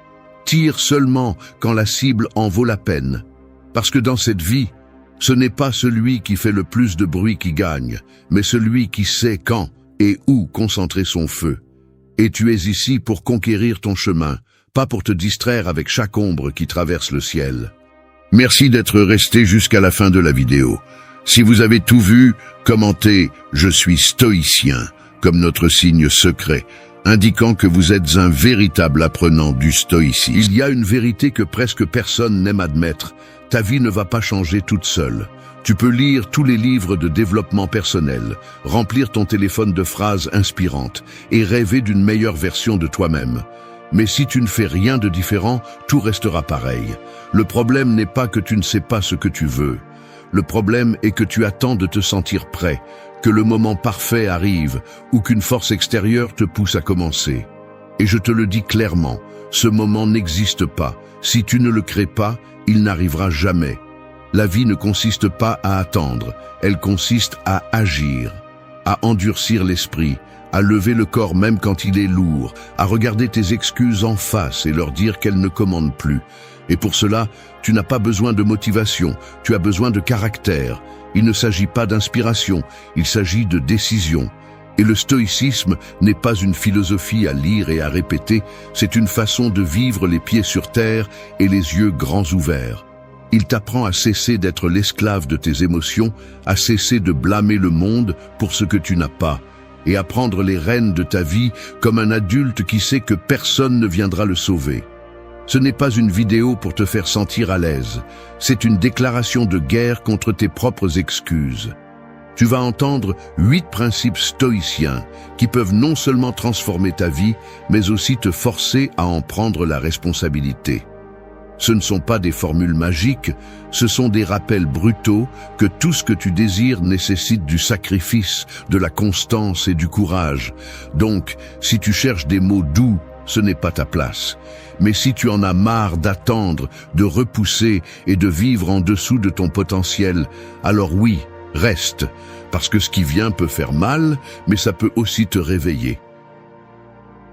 Tire seulement quand la cible en vaut la peine. Parce que dans cette vie, ce n'est pas celui qui fait le plus de bruit qui gagne, mais celui qui sait quand et où concentrer son feu. Et tu es ici pour conquérir ton chemin, pas pour te distraire avec chaque ombre qui traverse le ciel. Merci d'être resté jusqu'à la fin de la vidéo. Si vous avez tout vu, commentez « Je suis stoïcien » comme notre signe secret, indiquant que vous êtes un véritable apprenant du stoïcisme. Il y a une vérité que presque personne n'aime admettre. Ta vie ne va pas changer toute seule. Tu peux lire tous les livres de développement personnel, remplir ton téléphone de phrases inspirantes et rêver d'une meilleure version de toi-même. Mais si tu ne fais rien de différent, tout restera pareil. Le problème n'est pas que tu ne sais pas ce que tu veux. Le problème est que tu attends de te sentir prêt, que le moment parfait arrive ou qu'une force extérieure te pousse à commencer. Et je te le dis clairement, Ce moment n'existe pas. Si tu ne le crées pas, il n'arrivera jamais. La vie ne consiste pas à attendre, elle consiste à agir, à endurcir l'esprit, à lever le corps même quand il est lourd, à regarder tes excuses en face et leur dire qu'elles ne commandent plus. Et pour cela, tu n'as pas besoin de motivation, tu as besoin de caractère. Il ne s'agit pas d'inspiration, il s'agit de décision. Et le stoïcisme n'est pas une philosophie à lire et à répéter, c'est une façon de vivre les pieds sur terre et les yeux grands ouverts. Il t'apprend à cesser d'être l'esclave de tes émotions, à cesser de blâmer le monde pour ce que tu n'as pas, et à prendre les rênes de ta vie comme un adulte qui sait que personne ne viendra le sauver. Ce n'est pas une vidéo pour te faire sentir à l'aise, c'est une déclaration de guerre contre tes propres excuses. Tu vas entendre 8 principes stoïciens qui peuvent non seulement transformer ta vie, mais aussi te forcer à en prendre la responsabilité. Ce ne sont pas des formules magiques, ce sont des rappels brutaux que tout ce que tu désires nécessite du sacrifice, de la constance et du courage. Donc, si tu cherches des mots doux, ce n'est pas ta place. Mais si tu en as marre d'attendre, de repousser et de vivre en dessous de ton potentiel, alors oui, reste, parce que ce qui vient peut faire mal, mais ça peut aussi te réveiller.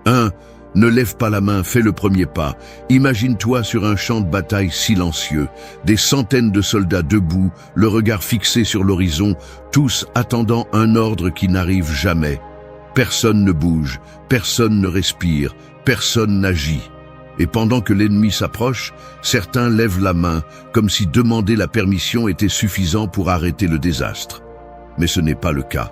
1. Ne lève pas la main, fais le premier pas. Imagine-toi sur un champ de bataille silencieux, des centaines de soldats debout, le regard fixé sur l'horizon, tous attendant un ordre qui n'arrive jamais. Personne ne bouge, personne ne respire, personne n'agit. Et pendant que l'ennemi s'approche, certains lèvent la main, comme si demander la permission était suffisant pour arrêter le désastre. Mais ce n'est pas le cas.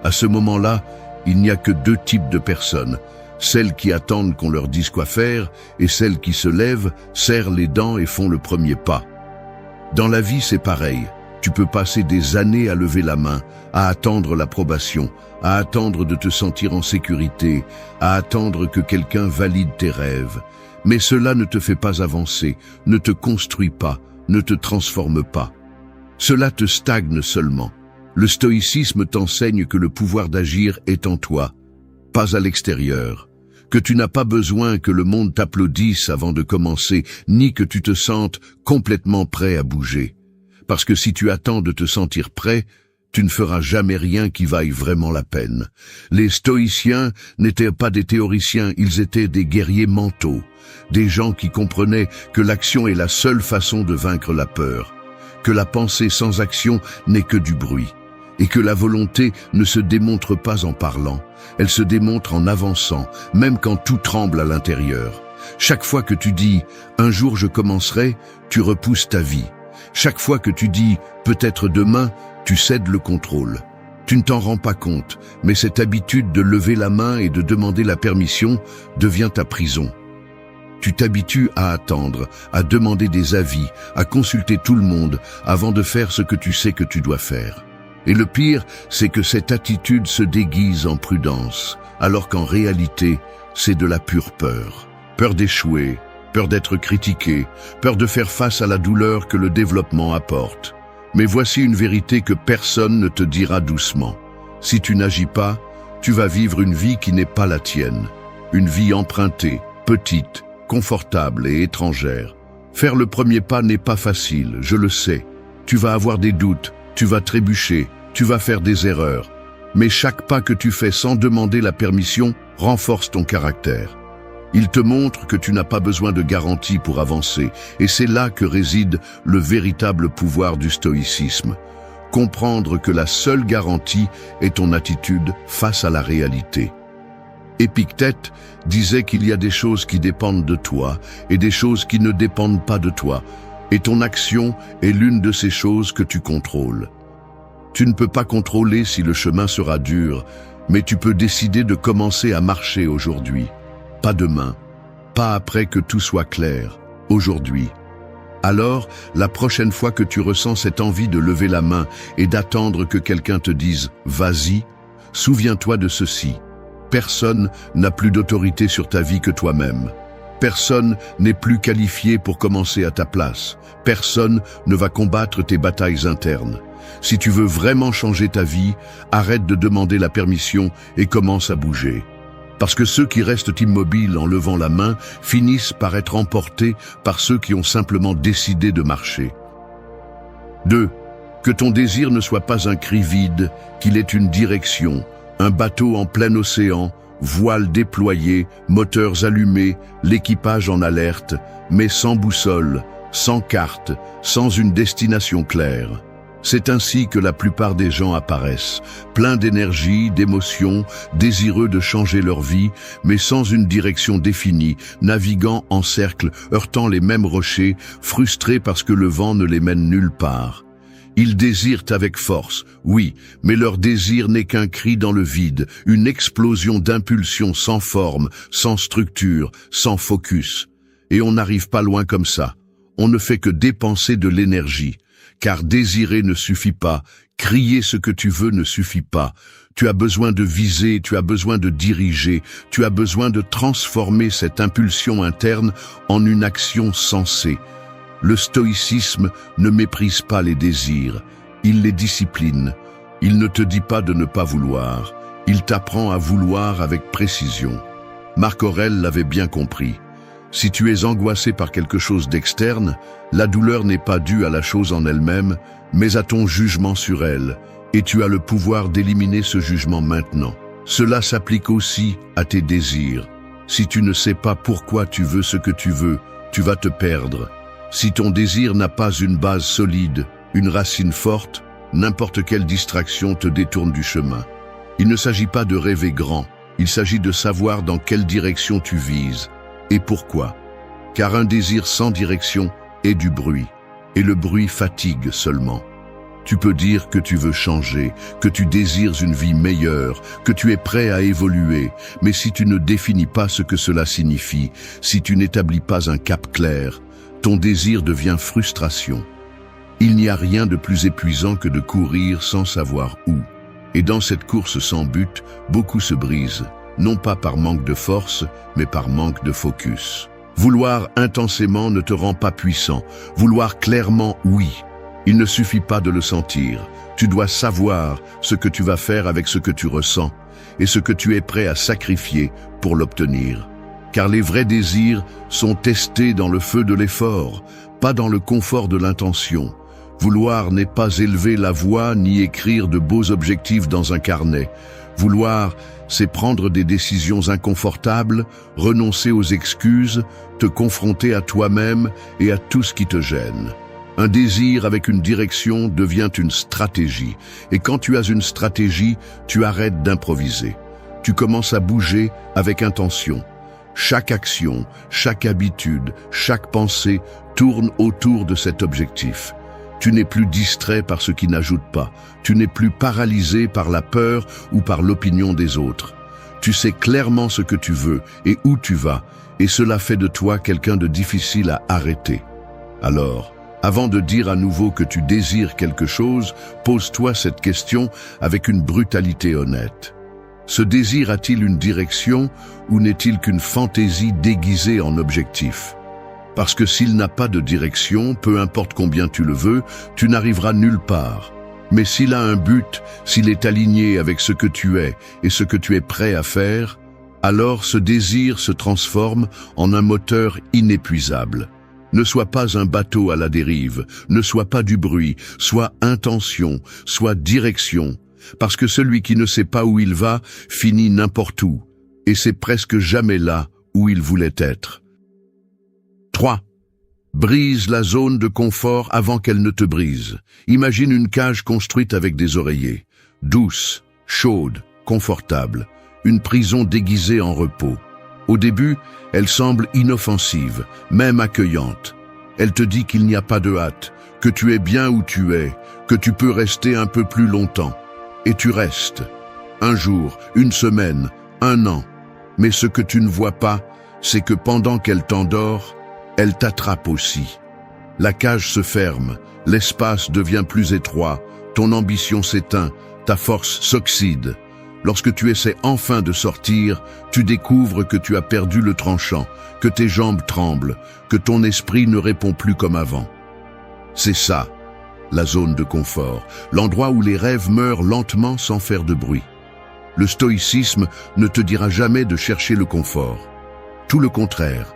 À ce moment-là, il n'y a que 2 types de personnes. Celles qui attendent qu'on leur dise quoi faire et celles qui se lèvent, serrent les dents et font le premier pas. Dans la vie, c'est pareil. Tu peux passer des années à lever la main, à attendre l'approbation, à attendre de te sentir en sécurité, à attendre que quelqu'un valide tes rêves. Mais cela ne te fait pas avancer, ne te construit pas, ne te transforme pas. Cela te stagne seulement. Le stoïcisme t'enseigne que le pouvoir d'agir est en toi, pas à l'extérieur, que tu n'as pas besoin que le monde t'applaudisse avant de commencer, ni que tu te sentes complètement prêt à bouger. Parce que si tu attends de te sentir prêt, tu ne feras jamais rien qui vaille vraiment la peine. Les stoïciens n'étaient pas des théoriciens, ils étaient des guerriers mentaux, des gens qui comprenaient que l'action est la seule façon de vaincre la peur, que la pensée sans action n'est que du bruit, et que la volonté ne se démontre pas en parlant, elle se démontre en avançant, même quand tout tremble à l'intérieur. Chaque fois que tu dis « un jour je commencerai », tu repousses ta vie. Chaque fois que tu dis « peut-être demain », tu cèdes le contrôle. Tu ne t'en rends pas compte, mais cette habitude de lever la main et de demander la permission devient ta prison. Tu t'habitues à attendre, à demander des avis, à consulter tout le monde avant de faire ce que tu sais que tu dois faire. Et le pire, c'est que cette attitude se déguise en prudence, alors qu'en réalité, c'est de la pure peur. Peur d'échouer, peur d'être critiqué, peur de faire face à la douleur que le développement apporte. Mais voici une vérité que personne ne te dira doucement. Si tu n'agis pas, tu vas vivre une vie qui n'est pas la tienne. Une vie empruntée, petite, confortable et étrangère. Faire le premier pas n'est pas facile, je le sais. Tu vas avoir des doutes, tu vas trébucher, tu vas faire des erreurs. Mais chaque pas que tu fais sans demander la permission renforce ton caractère. Il te montre que tu n'as pas besoin de garantie pour avancer, et c'est là que réside le véritable pouvoir du stoïcisme. Comprendre que la seule garantie est ton attitude face à la réalité. Épictète disait qu'il y a des choses qui dépendent de toi et des choses qui ne dépendent pas de toi, et ton action est l'une de ces choses que tu contrôles. Tu ne peux pas contrôler si le chemin sera dur, mais tu peux décider de commencer à marcher aujourd'hui. Pas demain, pas après que tout soit clair, aujourd'hui. Alors, la prochaine fois que tu ressens cette envie de lever la main et d'attendre que quelqu'un te dise « vas-y », souviens-toi de ceci. Personne n'a plus d'autorité sur ta vie que toi-même. Personne n'est plus qualifié pour commencer à ta place. Personne ne va combattre tes batailles internes. Si tu veux vraiment changer ta vie, arrête de demander la permission et commence à bouger. Parce que ceux qui restent immobiles en levant la main finissent par être emportés par ceux qui ont simplement décidé de marcher. 2. Que ton désir ne soit pas un cri vide, qu'il ait une direction, un bateau en plein océan, voiles déployés, moteurs allumés, l'équipage en alerte, mais sans boussole, sans carte, sans une destination claire. C'est ainsi que la plupart des gens apparaissent, pleins d'énergie, d'émotion, désireux de changer leur vie, mais sans une direction définie, naviguant en cercle, heurtant les mêmes rochers, frustrés parce que le vent ne les mène nulle part. Ils désirent avec force, oui, mais leur désir n'est qu'un cri dans le vide, une explosion d'impulsions sans forme, sans structure, sans focus. Et on n'arrive pas loin comme ça. On ne fait que dépenser de l'énergie. Car désirer ne suffit pas, crier ce que tu veux ne suffit pas. Tu as besoin de viser, tu as besoin de diriger, tu as besoin de transformer cette impulsion interne en une action sensée. Le stoïcisme ne méprise pas les désirs, il les discipline. Il ne te dit pas de ne pas vouloir, il t'apprend à vouloir avec précision. Marc Aurèle l'avait bien compris. Si tu es angoissé par quelque chose d'externe, la douleur n'est pas due à la chose en elle-même, mais à ton jugement sur elle, et tu as le pouvoir d'éliminer ce jugement maintenant. Cela s'applique aussi à tes désirs. Si tu ne sais pas pourquoi tu veux ce que tu veux, tu vas te perdre. Si ton désir n'a pas une base solide, une racine forte, n'importe quelle distraction te détourne du chemin. Il ne s'agit pas de rêver grand, il s'agit de savoir dans quelle direction tu vises. Et pourquoi? Car un désir sans direction est du bruit, et le bruit fatigue seulement. Tu peux dire que tu veux changer, que tu désires une vie meilleure, que tu es prêt à évoluer, mais si tu ne définis pas ce que cela signifie, si tu n'établis pas un cap clair, ton désir devient frustration. Il n'y a rien de plus épuisant que de courir sans savoir où. Et dans cette course sans but, beaucoup se brisent. Non pas par manque de force, mais par manque de focus. Vouloir intensément ne te rend pas puissant. Vouloir clairement, oui. Il ne suffit pas de le sentir. Tu dois savoir ce que tu vas faire avec ce que tu ressens et ce que tu es prêt à sacrifier pour l'obtenir. Car les vrais désirs sont testés dans le feu de l'effort, pas dans le confort de l'intention. Vouloir n'est pas élever la voix ni écrire de beaux objectifs dans un carnet. Vouloir, c'est prendre des décisions inconfortables, renoncer aux excuses, te confronter à toi-même et à tout ce qui te gêne. Un désir avec une direction devient une stratégie. Et quand tu as une stratégie, tu arrêtes d'improviser. Tu commences à bouger avec intention. Chaque action, chaque habitude, chaque pensée tourne autour de cet objectif. Tu n'es plus distrait par ce qui n'ajoute pas. Tu n'es plus paralysé par la peur ou par l'opinion des autres. Tu sais clairement ce que tu veux et où tu vas, et cela fait de toi quelqu'un de difficile à arrêter. Alors, avant de dire à nouveau que tu désires quelque chose, pose-toi cette question avec une brutalité honnête. Ce désir a-t-il une direction ou n'est-il qu'une fantaisie déguisée en objectif ? Parce que s'il n'a pas de direction, peu importe combien tu le veux, tu n'arriveras nulle part. Mais s'il a un but, s'il est aligné avec ce que tu es et ce que tu es prêt à faire, alors ce désir se transforme en un moteur inépuisable. Ne sois pas un bateau à la dérive, ne sois pas du bruit, sois intention, sois direction. Parce que celui qui ne sait pas où il va finit n'importe où, et c'est presque jamais là où il voulait être. 3. Brise la zone de confort avant qu'elle ne te brise. Imagine une cage construite avec des oreillers. Douce, chaude, confortable. Une prison déguisée en repos. Au début, elle semble inoffensive, même accueillante. Elle te dit qu'il n'y a pas de hâte, que tu es bien où tu es, que tu peux rester un peu plus longtemps. Et tu restes. Un jour, une semaine, un an. Mais ce que tu ne vois pas, c'est que pendant qu'elle t'endort, elle t'attrape aussi. La cage se ferme, l'espace devient plus étroit, ton ambition s'éteint, ta force s'oxyde. Lorsque tu essaies enfin de sortir, tu découvres que tu as perdu le tranchant, que tes jambes tremblent, que ton esprit ne répond plus comme avant. C'est ça, la zone de confort, l'endroit où les rêves meurent lentement sans faire de bruit. Le stoïcisme ne te dira jamais de chercher le confort. Tout le contraire.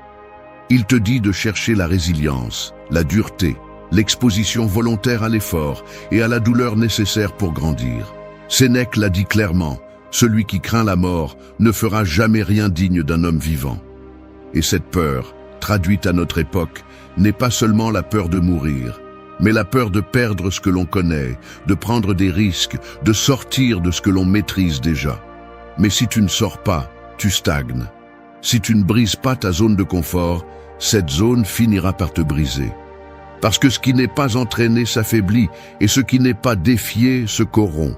Il te dit de chercher la résilience, la dureté, l'exposition volontaire à l'effort et à la douleur nécessaire pour grandir. Sénèque l'a dit clairement, celui qui craint la mort ne fera jamais rien digne d'un homme vivant. Et cette peur, traduite à notre époque, n'est pas seulement la peur de mourir, mais la peur de perdre ce que l'on connaît, de prendre des risques, de sortir de ce que l'on maîtrise déjà. Mais si tu ne sors pas, tu stagnes. Si tu ne brises pas ta zone de confort, cette zone finira par te briser. Parce que ce qui n'est pas entraîné s'affaiblit, et ce qui n'est pas défié se corrompt.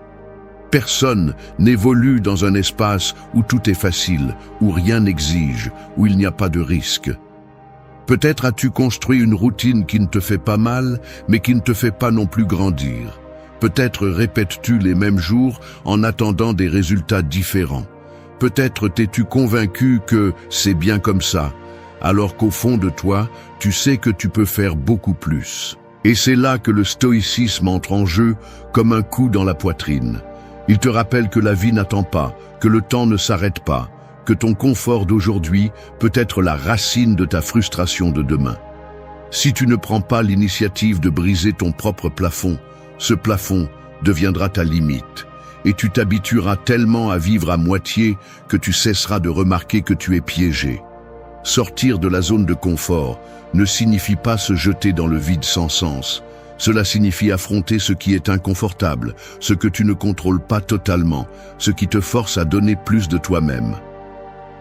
Personne n'évolue dans un espace où tout est facile, où rien n'exige, où il n'y a pas de risque. Peut-être as-tu construit une routine qui ne te fait pas mal, mais qui ne te fait pas non plus grandir. Peut-être répètes-tu les mêmes jours en attendant des résultats différents. Peut-être t'es-tu convaincu que c'est bien comme ça, alors qu'au fond de toi, tu sais que tu peux faire beaucoup plus. Et c'est là que le stoïcisme entre en jeu comme un coup dans la poitrine. Il te rappelle que la vie n'attend pas, que le temps ne s'arrête pas, que ton confort d'aujourd'hui peut être la racine de ta frustration de demain. Si tu ne prends pas l'initiative de briser ton propre plafond, ce plafond deviendra ta limite. Et tu t'habitueras tellement à vivre à moitié que tu cesseras de remarquer que tu es piégé. Sortir de la zone de confort ne signifie pas se jeter dans le vide sans sens. Cela signifie affronter ce qui est inconfortable, ce que tu ne contrôles pas totalement, ce qui te force à donner plus de toi-même.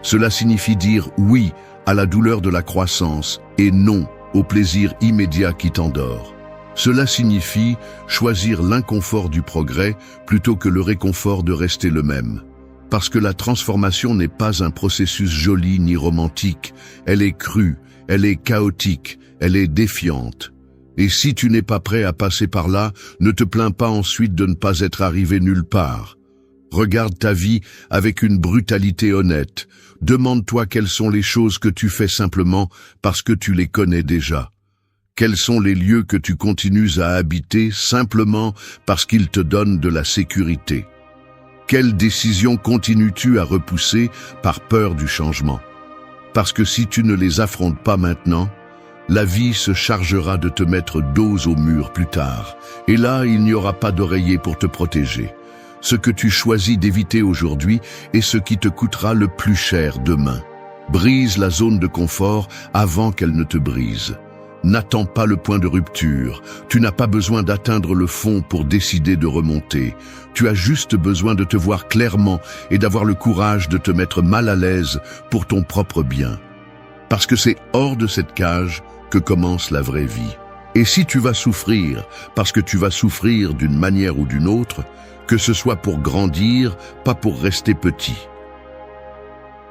Cela signifie dire oui à la douleur de la croissance et non au plaisir immédiat qui t'endort. Cela signifie choisir l'inconfort du progrès plutôt que le réconfort de rester le même. Parce que la transformation n'est pas un processus joli ni romantique, elle est crue, elle est chaotique, elle est défiante. Et si tu n'es pas prêt à passer par là, ne te plains pas ensuite de ne pas être arrivé nulle part. Regarde ta vie avec une brutalité honnête. Demande-toi quelles sont les choses que tu fais simplement parce que tu les connais déjà. Quels sont les lieux que tu continues à habiter simplement parce qu'ils te donnent de la sécurité? Quelles décisions continues-tu à repousser par peur du changement? Parce que si tu ne les affrontes pas maintenant, la vie se chargera de te mettre dos au mur plus tard. Et là, il n'y aura pas d'oreiller pour te protéger. Ce que tu choisis d'éviter aujourd'hui est ce qui te coûtera le plus cher demain. Brise la zone de confort avant qu'elle ne te brise. N'attends pas le point de rupture. Tu n'as pas besoin d'atteindre le fond pour décider de remonter. Tu as juste besoin de te voir clairement et d'avoir le courage de te mettre mal à l'aise pour ton propre bien. Parce que c'est hors de cette cage que commence la vraie vie. Et si tu vas souffrir, parce que tu vas souffrir d'une manière ou d'une autre, que ce soit pour grandir, pas pour rester petit.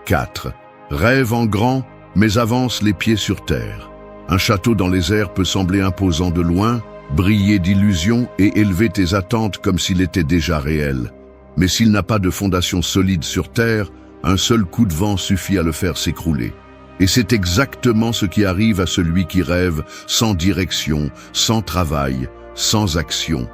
4. Rêve en grand, mais avance les pieds sur terre. Un château dans les airs peut sembler imposant de loin, briller d'illusions et élever tes attentes comme s'il était déjà réel. Mais s'il n'a pas de fondation solide sur terre, un seul coup de vent suffit à le faire s'écrouler. Et c'est exactement ce qui arrive à celui qui rêve sans direction, sans travail, sans action.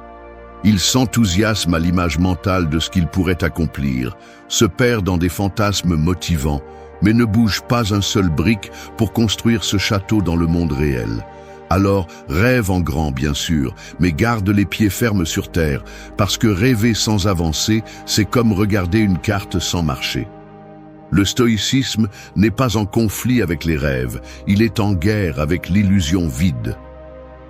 Il s'enthousiasme à l'image mentale de ce qu'il pourrait accomplir, se perd dans des fantasmes motivants, mais ne bouge pas un seul brique pour construire ce château dans le monde réel. Alors, rêve en grand, bien sûr, mais garde les pieds fermes sur terre, parce que rêver sans avancer, c'est comme regarder une carte sans marcher. Le stoïcisme n'est pas en conflit avec les rêves, il est en guerre avec l'illusion vide.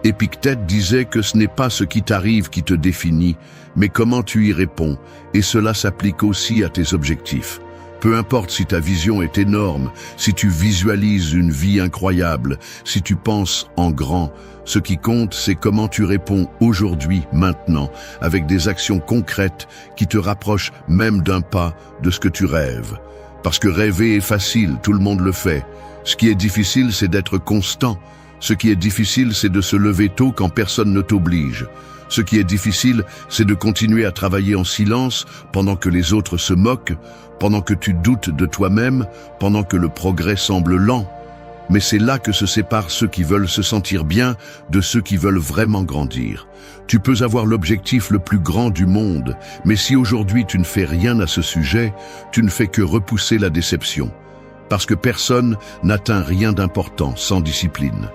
Épictète disait que ce n'est pas ce qui t'arrive qui te définit, mais comment tu y réponds, et cela s'applique aussi à tes objectifs. Peu importe si ta vision est énorme, si tu visualises une vie incroyable, si tu penses en grand, ce qui compte, c'est comment tu réponds aujourd'hui, maintenant, avec des actions concrètes qui te rapprochent même d'un pas de ce que tu rêves. Parce que rêver est facile, tout le monde le fait. Ce qui est difficile, c'est d'être constant. Ce qui est difficile, c'est de se lever tôt quand personne ne t'oblige. Ce qui est difficile, c'est de continuer à travailler en silence pendant que les autres se moquent, pendant que tu doutes de toi-même, pendant que le progrès semble lent. Mais c'est là que se séparent ceux qui veulent se sentir bien de ceux qui veulent vraiment grandir. Tu peux avoir l'objectif le plus grand du monde, mais si aujourd'hui tu ne fais rien à ce sujet, tu ne fais que repousser la déception. Parce que personne n'atteint rien d'important sans discipline.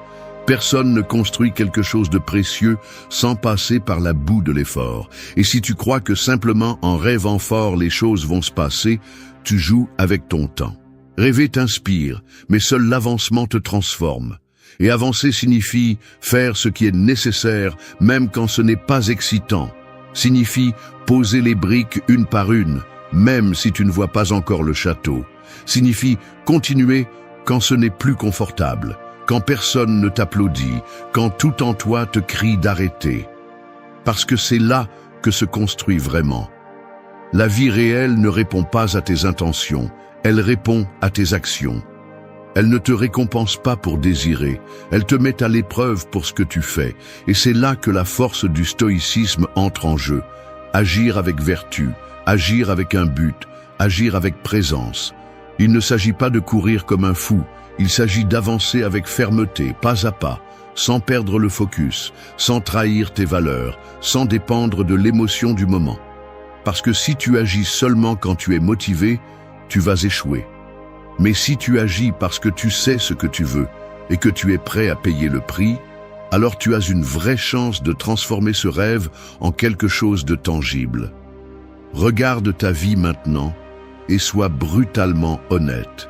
Personne ne construit quelque chose de précieux sans passer par la boue de l'effort. Et si tu crois que simplement en rêvant fort les choses vont se passer, tu joues avec ton temps. Rêver t'inspire, mais seul l'avancement te transforme. Et avancer signifie faire ce qui est nécessaire, même quand ce n'est pas excitant. Signifie poser les briques une par une, même si tu ne vois pas encore le château. Signifie continuer quand ce n'est plus confortable, quand personne ne t'applaudit, quand tout en toi te crie d'arrêter. Parce que c'est là que se construit vraiment. La vie réelle ne répond pas à tes intentions, elle répond à tes actions. Elle ne te récompense pas pour désirer, elle te met à l'épreuve pour ce que tu fais. Et c'est là que la force du stoïcisme entre en jeu. Agir avec vertu, agir avec un but, agir avec présence. Il ne s'agit pas de courir comme un fou, il s'agit d'avancer avec fermeté, pas à pas, sans perdre le focus, sans trahir tes valeurs, sans dépendre de l'émotion du moment. Parce que si tu agis seulement quand tu es motivé, tu vas échouer. Mais si tu agis parce que tu sais ce que tu veux et que tu es prêt à payer le prix, alors tu as une vraie chance de transformer ce rêve en quelque chose de tangible. Regarde ta vie maintenant et sois brutalement honnête.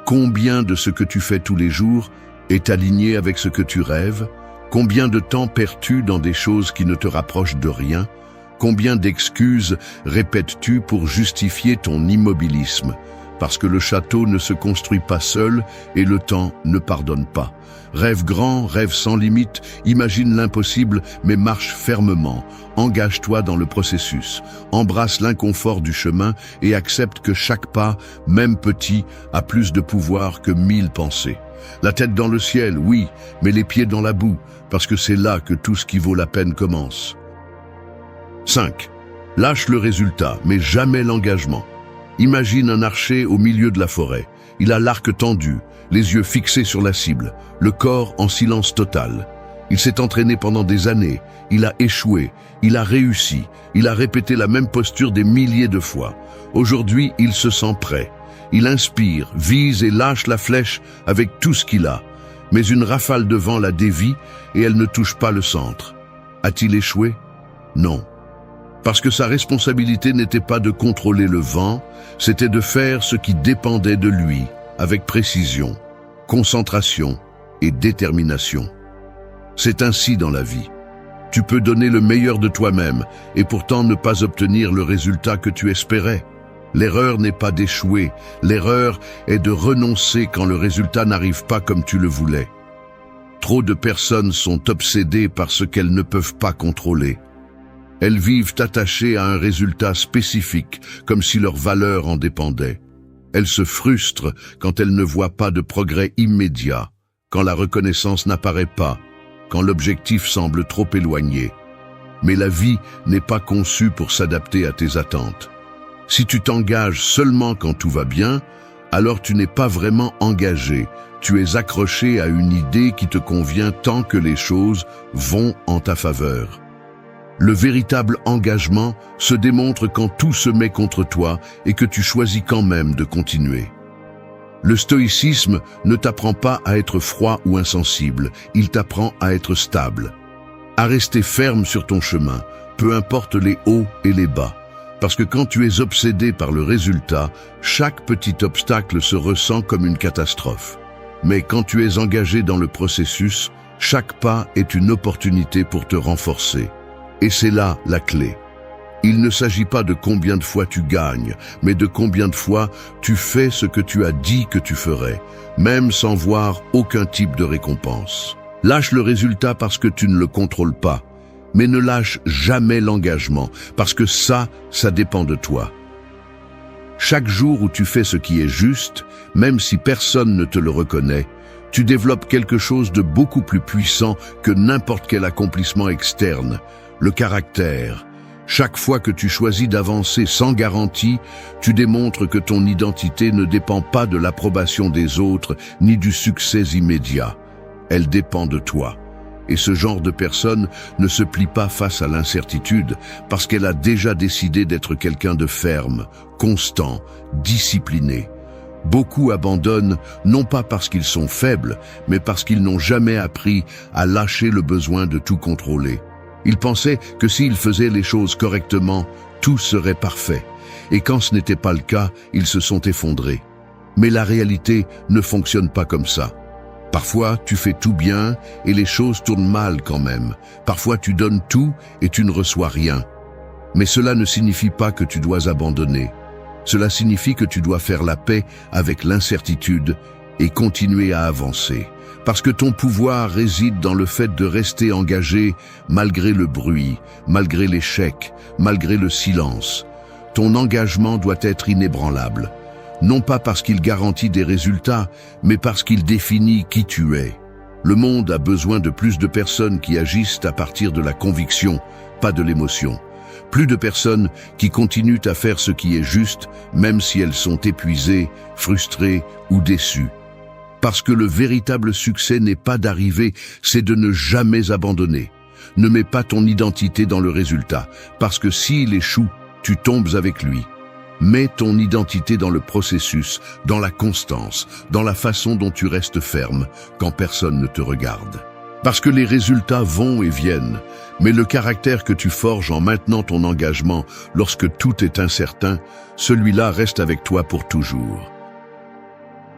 Combien de ce que tu fais tous les jours est aligné avec ce que tu rêves? Combien de temps perds-tu dans des choses qui ne te rapprochent de rien? Combien d'excuses répètes-tu pour justifier ton immobilisme? Parce que le château ne se construit pas seul et le temps ne pardonne pas. Rêve grand, rêve sans limite, imagine l'impossible, mais marche fermement. Engage-toi dans le processus, embrasse l'inconfort du chemin et accepte que chaque pas, même petit, a plus de pouvoir que 1000 pensées. La tête dans le ciel, oui, mais les pieds dans la boue, parce que c'est là que tout ce qui vaut la peine commence. 5. Lâche le résultat, mais jamais l'engagement. Imagine un archer au milieu de la forêt. Il a l'arc tendu, les yeux fixés sur la cible, le corps en silence total. Il s'est entraîné pendant des années, il a échoué, il a réussi, il a répété la même posture des milliers de fois. Aujourd'hui, il se sent prêt. Il inspire, vise et lâche la flèche avec tout ce qu'il a. Mais une rafale de vent la dévie et elle ne touche pas le centre. A-t-il échoué? Non. Parce que sa responsabilité n'était pas de contrôler le vent, c'était de faire ce qui dépendait de lui, avec précision, concentration et détermination. C'est ainsi dans la vie. Tu peux donner le meilleur de toi-même et pourtant ne pas obtenir le résultat que tu espérais. L'erreur n'est pas d'échouer, l'erreur est de renoncer quand le résultat n'arrive pas comme tu le voulais. Trop de personnes sont obsédées par ce qu'elles ne peuvent pas contrôler. Elles vivent attachées à un résultat spécifique, comme si leur valeur en dépendait. Elles se frustrent quand elles ne voient pas de progrès immédiat, quand la reconnaissance n'apparaît pas, quand l'objectif semble trop éloigné. Mais la vie n'est pas conçue pour s'adapter à tes attentes. Si tu t'engages seulement quand tout va bien, alors tu n'es pas vraiment engagé. Tu es accroché à une idée qui te convient tant que les choses vont en ta faveur. Le véritable engagement se démontre quand tout se met contre toi et que tu choisis quand même de continuer. Le stoïcisme ne t'apprend pas à être froid ou insensible, il t'apprend à être stable, à rester ferme sur ton chemin, peu importe les hauts et les bas. Parce que quand tu es obsédé par le résultat, chaque petit obstacle se ressent comme une catastrophe. Mais quand tu es engagé dans le processus, chaque pas est une opportunité pour te renforcer. Et c'est là la clé. Il ne s'agit pas de combien de fois tu gagnes, mais de combien de fois tu fais ce que tu as dit que tu ferais, même sans voir aucun type de récompense. Lâche le résultat parce que tu ne le contrôles pas, mais ne lâche jamais l'engagement, parce que ça dépend de toi. Chaque jour où tu fais ce qui est juste, même si personne ne te le reconnaît, tu développes quelque chose de beaucoup plus puissant que n'importe quel accomplissement externe, le caractère. Chaque fois que tu choisis d'avancer sans garantie, tu démontres que ton identité ne dépend pas de l'approbation des autres ni du succès immédiat. Elle dépend de toi. Et ce genre de personne ne se plie pas face à l'incertitude parce qu'elle a déjà décidé d'être quelqu'un de ferme, constant, discipliné. Beaucoup abandonnent non pas parce qu'ils sont faibles, mais parce qu'ils n'ont jamais appris à lâcher le besoin de tout contrôler. Ils pensaient que s'ils faisaient les choses correctement, tout serait parfait. Et quand ce n'était pas le cas, ils se sont effondrés. Mais la réalité ne fonctionne pas comme ça. Parfois, tu fais tout bien et les choses tournent mal quand même. Parfois, tu donnes tout et tu ne reçois rien. Mais cela ne signifie pas que tu dois abandonner. Cela signifie que tu dois faire la paix avec l'incertitude et continuer à avancer. Parce que ton pouvoir réside dans le fait de rester engagé malgré le bruit, malgré l'échec, malgré le silence. Ton engagement doit être inébranlable. Non pas parce qu'il garantit des résultats, mais parce qu'il définit qui tu es. Le monde a besoin de plus de personnes qui agissent à partir de la conviction, pas de l'émotion. Plus de personnes qui continuent à faire ce qui est juste, même si elles sont épuisées, frustrées ou déçues. Parce que le véritable succès n'est pas d'arriver, c'est de ne jamais abandonner. Ne mets pas ton identité dans le résultat, parce que s'il échoue, tu tombes avec lui. Mets ton identité dans le processus, dans la constance, dans la façon dont tu restes ferme quand personne ne te regarde. Parce que les résultats vont et viennent, mais le caractère que tu forges en maintenant ton engagement lorsque tout est incertain, celui-là reste avec toi pour toujours.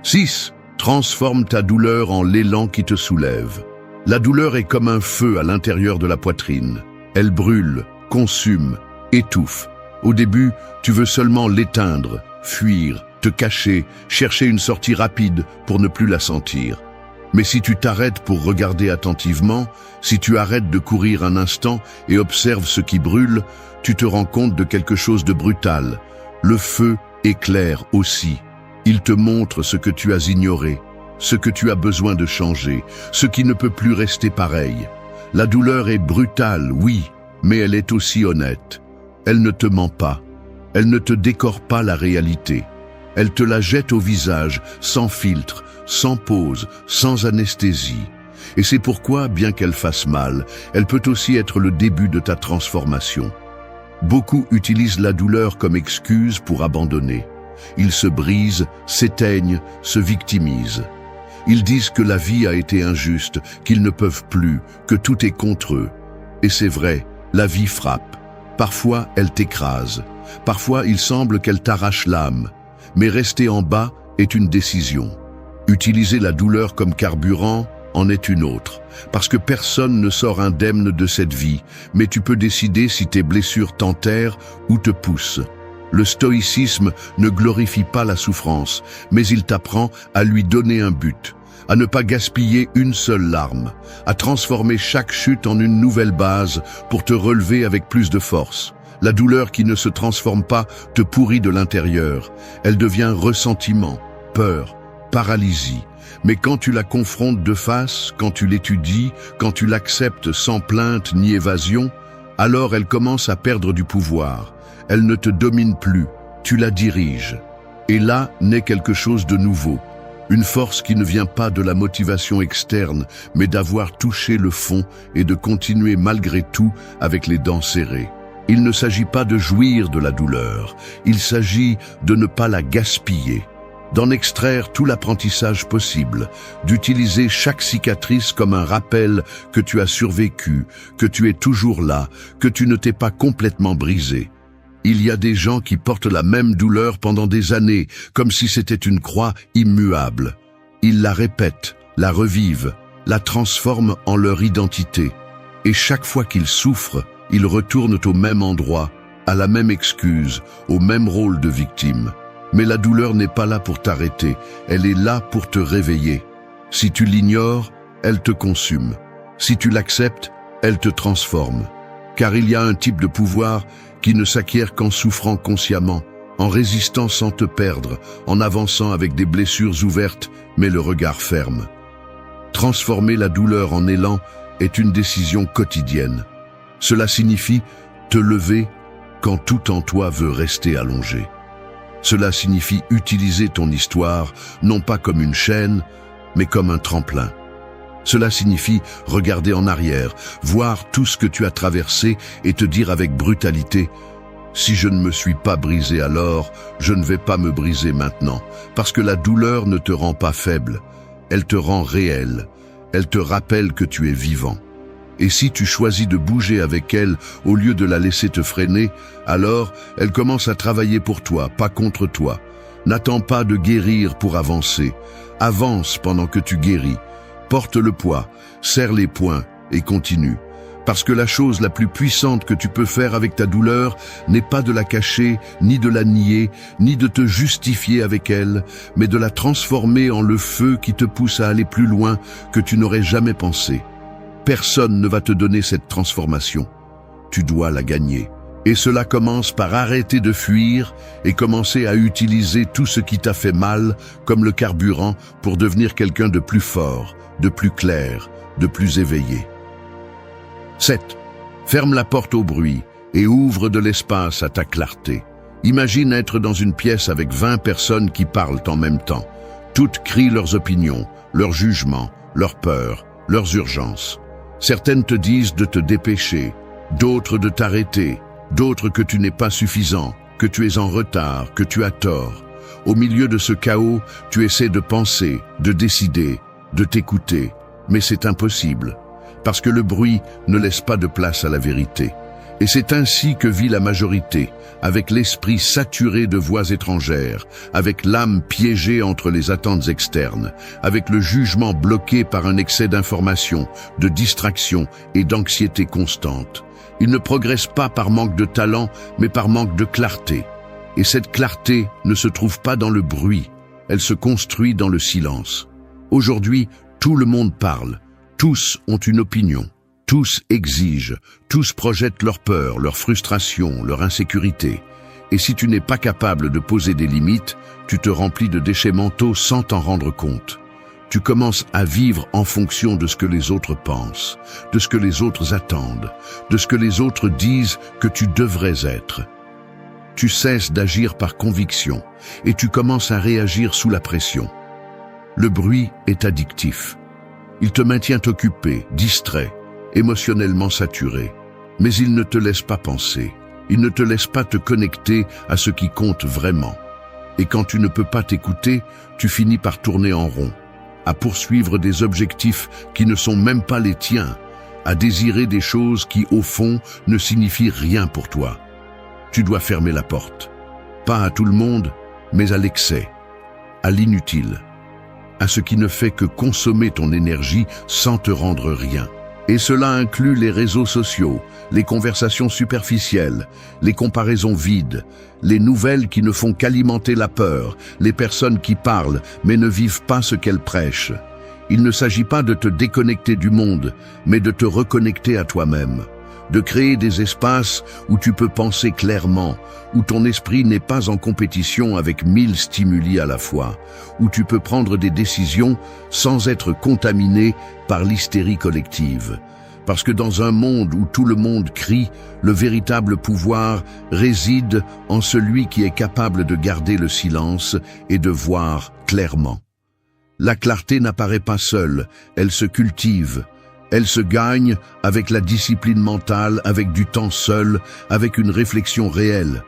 6. Transforme ta douleur en l'élan qui te soulève. La douleur est comme un feu à l'intérieur de la poitrine. Elle brûle, consume, étouffe. Au début, tu veux seulement l'éteindre, fuir, te cacher, chercher une sortie rapide pour ne plus la sentir. Mais si tu t'arrêtes pour regarder attentivement, si tu arrêtes de courir un instant et observes ce qui brûle, tu te rends compte de quelque chose de brutal. Le feu éclaire aussi. Il te montre ce que tu as ignoré, ce que tu as besoin de changer, ce qui ne peut plus rester pareil. La douleur est brutale, oui, mais elle est aussi honnête. Elle ne te ment pas. Elle ne te décore pas la réalité. Elle te la jette au visage, sans filtre, sans pause, sans anesthésie. Et c'est pourquoi, bien qu'elle fasse mal, elle peut aussi être le début de ta transformation. Beaucoup utilisent la douleur comme excuse pour abandonner. Ils se brisent, s'éteignent, se victimisent. Ils disent que la vie a été injuste, qu'ils ne peuvent plus, que tout est contre eux. Et c'est vrai, la vie frappe. Parfois, elle t'écrase. Parfois, il semble qu'elle t'arrache l'âme. Mais rester en bas est une décision. Utiliser la douleur comme carburant en est une autre. Parce que personne ne sort indemne de cette vie, mais tu peux décider si tes blessures t'enterrent ou te poussent. Le stoïcisme ne glorifie pas la souffrance, mais il t'apprend à lui donner un but, à ne pas gaspiller une seule larme, à transformer chaque chute en une nouvelle base pour te relever avec plus de force. La douleur qui ne se transforme pas te pourrit de l'intérieur. Elle devient ressentiment, peur, paralysie. Mais quand tu la confrontes de face, quand tu l'étudies, quand tu l'acceptes sans plainte ni évasion, alors elle commence à perdre du pouvoir. Elle ne te domine plus, tu la diriges. Et là naît quelque chose de nouveau. Une force qui ne vient pas de la motivation externe, mais d'avoir touché le fond et de continuer malgré tout avec les dents serrées. Il ne s'agit pas de jouir de la douleur, il s'agit de ne pas la gaspiller, d'en extraire tout l'apprentissage possible, d'utiliser chaque cicatrice comme un rappel que tu as survécu, que tu es toujours là, que tu ne t'es pas complètement brisé. Il y a des gens qui portent la même douleur pendant des années, comme si c'était une croix immuable. Ils la répètent, la revivent, la transforment en leur identité. Et chaque fois qu'ils souffrent, ils retournent au même endroit, à la même excuse, au même rôle de victime. Mais la douleur n'est pas là pour t'arrêter, elle est là pour te réveiller. Si tu l'ignores, elle te consume. Si tu l'acceptes, elle te transforme. Car il y a un type de pouvoir qui ne s'acquiert qu'en souffrant consciemment, en résistant sans te perdre, en avançant avec des blessures ouvertes, mais le regard ferme. Transformer la douleur en élan est une décision quotidienne. Cela signifie te lever quand tout en toi veut rester allongé. Cela signifie utiliser ton histoire, non pas comme une chaîne, mais comme un tremplin. Cela signifie regarder en arrière, voir tout ce que tu as traversé et te dire avec brutalité « Si je ne me suis pas brisé alors, je ne vais pas me briser maintenant, parce que la douleur ne te rend pas faible, elle te rend réel, elle te rappelle que tu es vivant. Et si tu choisis de bouger avec elle au lieu de la laisser te freiner, alors elle commence à travailler pour toi, pas contre toi. N'attends pas de guérir pour avancer. Avance pendant que tu guéris. Porte le poids, serre les poings et continue. Parce que la chose la plus puissante que tu peux faire avec ta douleur n'est pas de la cacher, ni de la nier, ni de te justifier avec elle, mais de la transformer en le feu qui te pousse à aller plus loin que tu n'aurais jamais pensé. Personne ne va te donner cette transformation. Tu dois la gagner. Et cela commence par arrêter de fuir et commencer à utiliser tout ce qui t'a fait mal comme le carburant pour devenir quelqu'un de plus fort, de plus clair, de plus éveillé. 7. Ferme la porte au bruit et ouvre de l'espace à ta clarté. Imagine être dans une pièce avec 20 personnes qui parlent en même temps. Toutes crient leurs opinions, leurs jugements, leurs peurs, leurs urgences. Certaines te disent de te dépêcher, d'autres de t'arrêter, d'autres que tu n'es pas suffisant, que tu es en retard, que tu as tort. Au milieu de ce chaos, tu essaies de penser, de décider, de t'écouter, mais c'est impossible, parce que le bruit ne laisse pas de place à la vérité. Et c'est ainsi que vit la majorité, avec l'esprit saturé de voix étrangères, avec l'âme piégée entre les attentes externes, avec le jugement bloqué par un excès d'information, de distraction et d'anxiété constante. Ils ne progressent pas par manque de talent, mais par manque de clarté. Et cette clarté ne se trouve pas dans le bruit, elle se construit dans le silence. Aujourd'hui, tout le monde parle, tous ont une opinion. Tous exigent, tous projettent leur peur, leur frustration, leur insécurité. Et si tu n'es pas capable de poser des limites, tu te remplis de déchets mentaux sans t'en rendre compte. Tu commences à vivre en fonction de ce que les autres pensent, de ce que les autres attendent, de ce que les autres disent que tu devrais être. Tu cesses d'agir par conviction et tu commences à réagir sous la pression. Le bruit est addictif. Il te maintient occupé, distrait, émotionnellement saturé, mais il ne te laisse pas penser, il ne te laisse pas te connecter à ce qui compte vraiment. Et quand tu ne peux pas t'écouter, tu finis par tourner en rond, à poursuivre des objectifs qui ne sont même pas les tiens, à désirer des choses qui, au fond, ne signifient rien pour toi. Tu dois fermer la porte, pas à tout le monde, mais à l'excès, à l'inutile, à ce qui ne fait que consommer ton énergie sans te rendre rien. Et cela inclut les réseaux sociaux, les conversations superficielles, les comparaisons vides, les nouvelles qui ne font qu'alimenter la peur, les personnes qui parlent mais ne vivent pas ce qu'elles prêchent. Il ne s'agit pas de te déconnecter du monde, mais de te reconnecter à toi-même, de créer des espaces où tu peux penser clairement, où ton esprit n'est pas en compétition avec 1000 stimuli à la fois, où tu peux prendre des décisions sans être contaminé par l'hystérie collective. Parce que dans un monde où tout le monde crie, le véritable pouvoir réside en celui qui est capable de garder le silence et de voir clairement. La clarté n'apparaît pas seule, elle se cultive. Elle se gagne avec la discipline mentale, avec du temps seul, avec une réflexion réelle.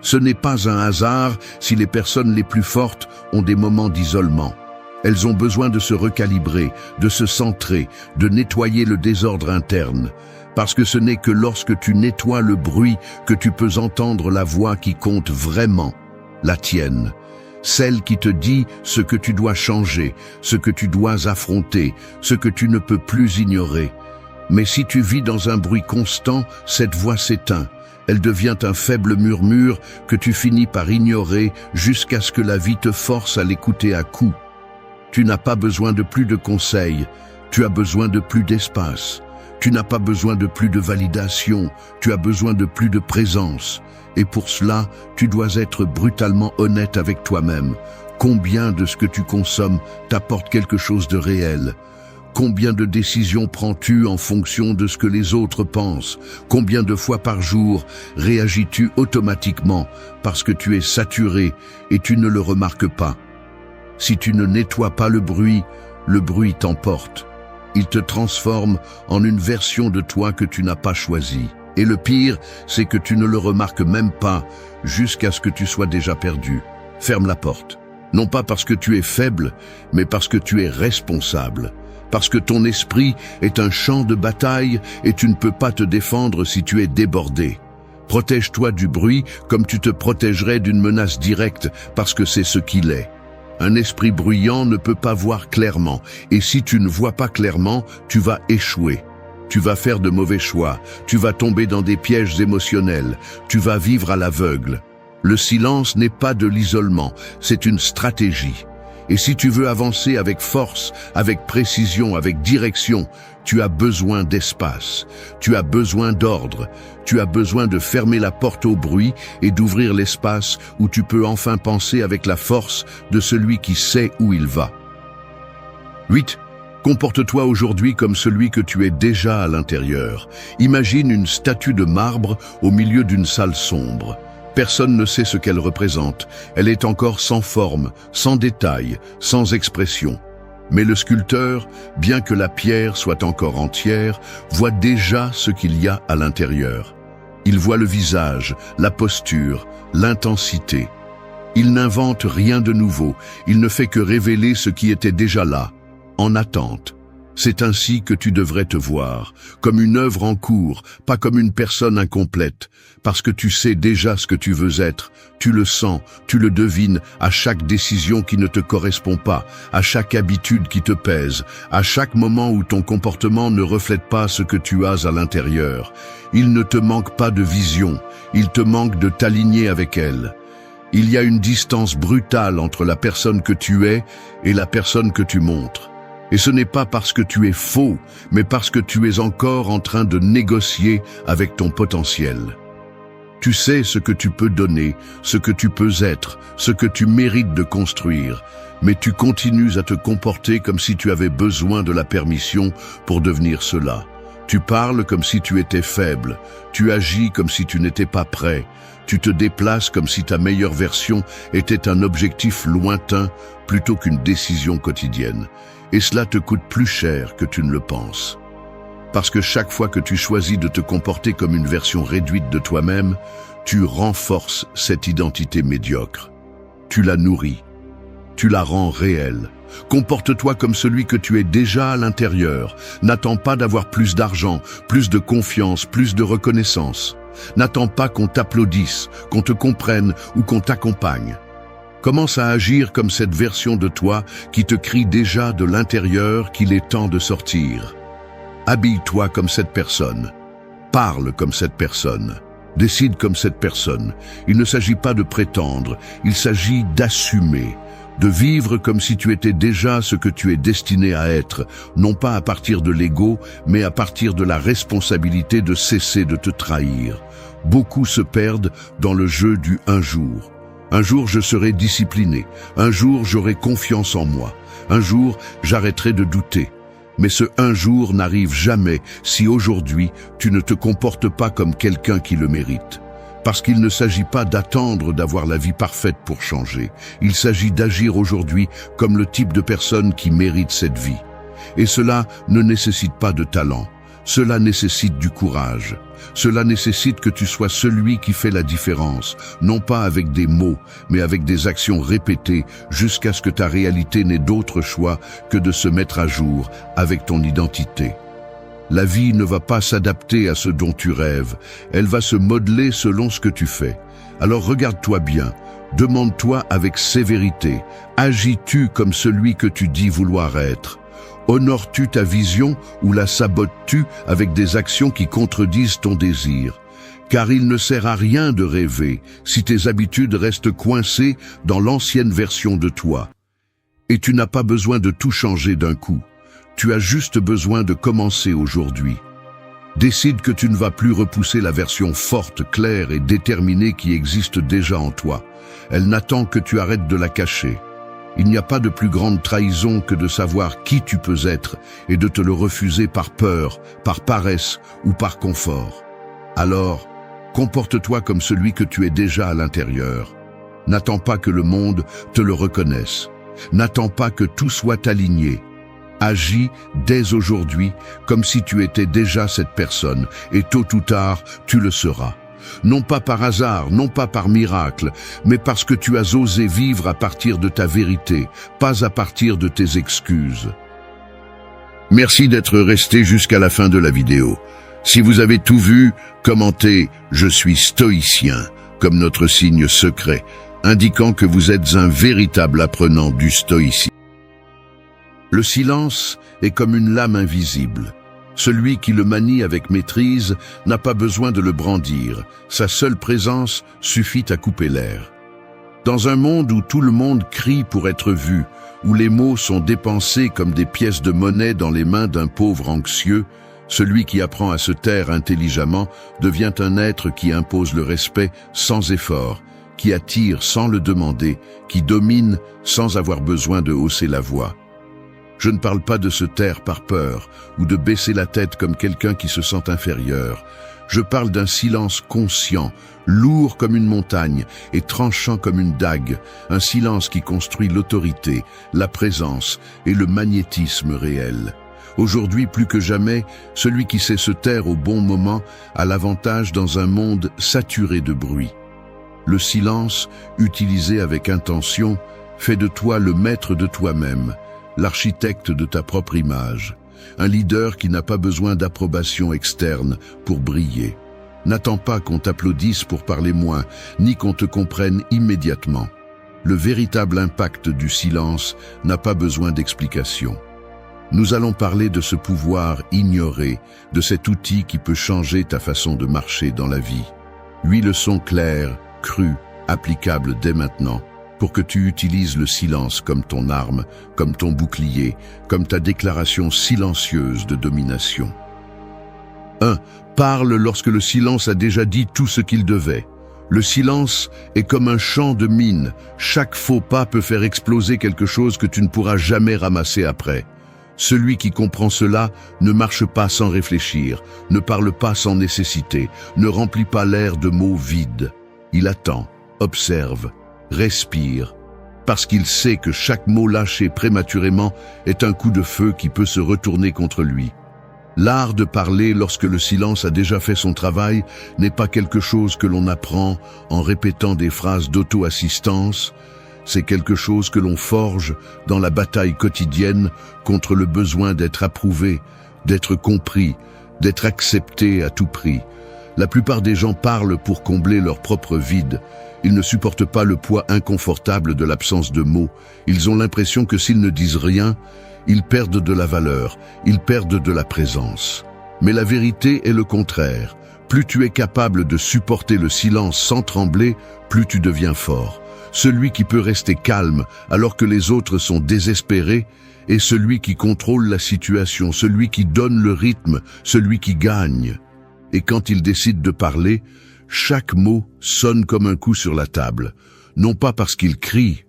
Ce n'est pas un hasard si les personnes les plus fortes ont des moments d'isolement. Elles ont besoin de se recalibrer, de se centrer, de nettoyer le désordre interne. Parce que ce n'est que lorsque tu nettoies le bruit que tu peux entendre la voix qui compte vraiment, la tienne. Celle qui te dit ce que tu dois changer, ce que tu dois affronter, ce que tu ne peux plus ignorer. Mais si tu vis dans un bruit constant, cette voix s'éteint. Elle devient un faible murmure que tu finis par ignorer jusqu'à ce que la vie te force à l'écouter à coups. Tu n'as pas besoin de plus de conseils, tu as besoin de plus d'espace. Tu n'as pas besoin de plus de validation, tu as besoin de plus de présence. Et pour cela, tu dois être brutalement honnête avec toi-même. Combien de ce que tu consommes t'apporte quelque chose de réel? Combien de décisions prends-tu en fonction de ce que les autres pensent? Combien de fois par jour réagis-tu automatiquement parce que tu es saturé et tu ne le remarques pas? Si tu ne nettoies pas le bruit t'emporte. Il te transforme en une version de toi que tu n'as pas choisie. Et le pire, c'est que tu ne le remarques même pas jusqu'à ce que tu sois déjà perdu. Ferme la porte. Non pas parce que tu es faible, mais parce que tu es responsable. Parce que ton esprit est un champ de bataille et tu ne peux pas te défendre si tu es débordé. Protège-toi du bruit comme tu te protégerais d'une menace directe parce que c'est ce qu'il est. Un esprit bruyant ne peut pas voir clairement et si tu ne vois pas clairement, tu vas échouer. Tu vas faire de mauvais choix, tu vas tomber dans des pièges émotionnels, tu vas vivre à l'aveugle. Le silence n'est pas de l'isolement, c'est une stratégie. Et si tu veux avancer avec force, avec précision, avec direction, tu as besoin d'espace, tu as besoin d'ordre, tu as besoin de fermer la porte au bruit et d'ouvrir l'espace où tu peux enfin penser avec la force de celui qui sait où il va. 8. Comporte-toi aujourd'hui comme celui que tu es déjà à l'intérieur. Imagine une statue de marbre au milieu d'une salle sombre. Personne ne sait ce qu'elle représente. Elle est encore sans forme, sans détail, sans expression. Mais le sculpteur, bien que la pierre soit encore entière, voit déjà ce qu'il y a à l'intérieur. Il voit le visage, la posture, l'intensité. Il n'invente rien de nouveau, il ne fait que révéler ce qui était déjà là, en attente. C'est ainsi que tu devrais te voir, comme une œuvre en cours, pas comme une personne incomplète, parce que tu sais déjà ce que tu veux être, tu le sens, tu le devines à chaque décision qui ne te correspond pas, à chaque habitude qui te pèse, à chaque moment où ton comportement ne reflète pas ce que tu as à l'intérieur. Il ne te manque pas de vision, il te manque de t'aligner avec elle. Il y a une distance brutale entre la personne que tu es et la personne que tu montres. Et ce n'est pas parce que tu es faux, mais parce que tu es encore en train de négocier avec ton potentiel. Tu sais ce que tu peux donner, ce que tu peux être, ce que tu mérites de construire, mais tu continues à te comporter comme si tu avais besoin de la permission pour devenir cela. Tu parles comme si tu étais faible, tu agis comme si tu n'étais pas prêt, tu te déplaces comme si ta meilleure version était un objectif lointain plutôt qu'une décision quotidienne. Et cela te coûte plus cher que tu ne le penses. Parce que chaque fois que tu choisis de te comporter comme une version réduite de toi-même, tu renforces cette identité médiocre. Tu la nourris. Tu la rends réelle. Comporte-toi comme celui que tu es déjà à l'intérieur. N'attends pas d'avoir plus d'argent, plus de confiance, plus de reconnaissance. N'attends pas qu'on t'applaudisse, qu'on te comprenne ou qu'on t'accompagne. Commence à agir comme cette version de toi qui te crie déjà de l'intérieur qu'il est temps de sortir. Habille-toi comme cette personne. Parle comme cette personne. Décide comme cette personne. Il ne s'agit pas de prétendre, il s'agit d'assumer, de vivre comme si tu étais déjà ce que tu es destiné à être, non pas à partir de l'ego, mais à partir de la responsabilité de cesser de te trahir. Beaucoup se perdent dans le jeu du un jour. Un jour, je serai discipliné. Un jour, j'aurai confiance en moi. Un jour, j'arrêterai de douter. Mais ce un jour n'arrive jamais si aujourd'hui, tu ne te comportes pas comme quelqu'un qui le mérite. Parce qu'il ne s'agit pas d'attendre d'avoir la vie parfaite pour changer. Il s'agit d'agir aujourd'hui comme le type de personne qui mérite cette vie. Et cela ne nécessite pas de talent. Cela nécessite du courage. Cela nécessite que tu sois celui qui fait la différence, non pas avec des mots, mais avec des actions répétées jusqu'à ce que ta réalité n'ait d'autre choix que de se mettre à jour avec ton identité. La vie ne va pas s'adapter à ce dont tu rêves, elle va se modeler selon ce que tu fais. Alors regarde-toi bien, demande-toi avec sévérité, agis-tu comme celui que tu dis vouloir être ? Honores-tu ta vision ou la sabotes-tu avec des actions qui contredisent ton désir? Car il ne sert à rien de rêver si tes habitudes restent coincées dans l'ancienne version de toi. Et tu n'as pas besoin de tout changer d'un coup. Tu as juste besoin de commencer aujourd'hui. Décide que tu ne vas plus repousser la version forte, claire et déterminée qui existe déjà en toi. Elle n'attend que tu arrêtes de la cacher. Il n'y a pas de plus grande trahison que de savoir qui tu peux être et de te le refuser par peur, par paresse ou par confort. Alors, comporte-toi comme celui que tu es déjà à l'intérieur. N'attends pas que le monde te le reconnaisse. N'attends pas que tout soit aligné. Agis dès aujourd'hui comme si tu étais déjà cette personne, et tôt ou tard, tu le seras. Non pas par hasard, non pas par miracle, mais parce que tu as osé vivre à partir de ta vérité, pas à partir de tes excuses. Merci d'être resté jusqu'à la fin de la vidéo. Si vous avez tout vu, commentez « Je suis stoïcien » comme notre signe secret, indiquant que vous êtes un véritable apprenant du stoïcisme. Le silence est comme une lame invisible. Celui qui le manie avec maîtrise n'a pas besoin de le brandir. Sa seule présence suffit à couper l'air. Dans un monde où tout le monde crie pour être vu, où les mots sont dépensés comme des pièces de monnaie dans les mains d'un pauvre anxieux, celui qui apprend à se taire intelligemment devient un être qui impose le respect sans effort, qui attire sans le demander, qui domine sans avoir besoin de hausser la voix. Je ne parle pas de se taire par peur ou de baisser la tête comme quelqu'un qui se sent inférieur. Je parle d'un silence conscient, lourd comme une montagne et tranchant comme une dague, un silence qui construit l'autorité, la présence et le magnétisme réel. Aujourd'hui, plus que jamais, celui qui sait se taire au bon moment a l'avantage dans un monde saturé de bruit. Le silence, utilisé avec intention, fait de toi le maître de toi-même, l'architecte de ta propre image, un leader qui n'a pas besoin d'approbation externe pour briller. N'attends pas qu'on t'applaudisse pour parler moins, ni qu'on te comprenne immédiatement. Le véritable impact du silence n'a pas besoin d'explication. Nous allons parler de ce pouvoir ignoré, de cet outil qui peut changer ta façon de marcher dans la vie. 8 leçons claires, crues, applicables dès maintenant, pour que tu utilises le silence comme ton arme, comme ton bouclier, comme ta déclaration silencieuse de domination. 1. Parle lorsque le silence a déjà dit tout ce qu'il devait. Le silence est comme un champ de mine. Chaque faux pas peut faire exploser quelque chose que tu ne pourras jamais ramasser après. Celui qui comprend cela ne marche pas sans réfléchir, ne parle pas sans nécessité, ne remplit pas l'air de mots vides. Il attend, observe, respire, parce qu'il sait que chaque mot lâché prématurément est un coup de feu qui peut se retourner contre lui. L'art de parler lorsque le silence a déjà fait son travail n'est pas quelque chose que l'on apprend en répétant des phrases d'auto-assistance, c'est quelque chose que l'on forge dans la bataille quotidienne contre le besoin d'être approuvé, d'être compris, d'être accepté à tout prix. La plupart des gens parlent pour combler leur propre vide. Ils ne supportent pas le poids inconfortable de l'absence de mots. Ils ont l'impression que s'ils ne disent rien, ils perdent de la valeur, ils perdent de la présence. Mais la vérité est le contraire. Plus tu es capable de supporter le silence sans trembler, plus tu deviens fort. Celui qui peut rester calme alors que les autres sont désespérés est celui qui contrôle la situation, celui qui donne le rythme, celui qui gagne. Et quand il décide de parler, chaque mot sonne comme un coup sur la table, non pas parce qu'il crie,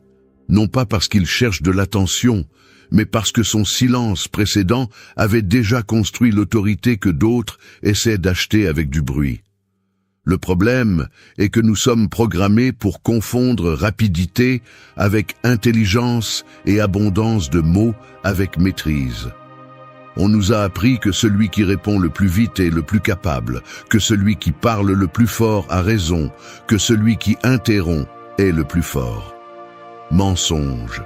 non pas parce qu'il cherche de l'attention, mais parce que son silence précédent avait déjà construit l'autorité que d'autres essaient d'acheter avec du bruit. Le problème est que nous sommes programmés pour confondre rapidité avec intelligence et abondance de mots avec maîtrise. On nous a appris que celui qui répond le plus vite est le plus capable, que celui qui parle le plus fort a raison, que celui qui interrompt est le plus fort. Mensonge.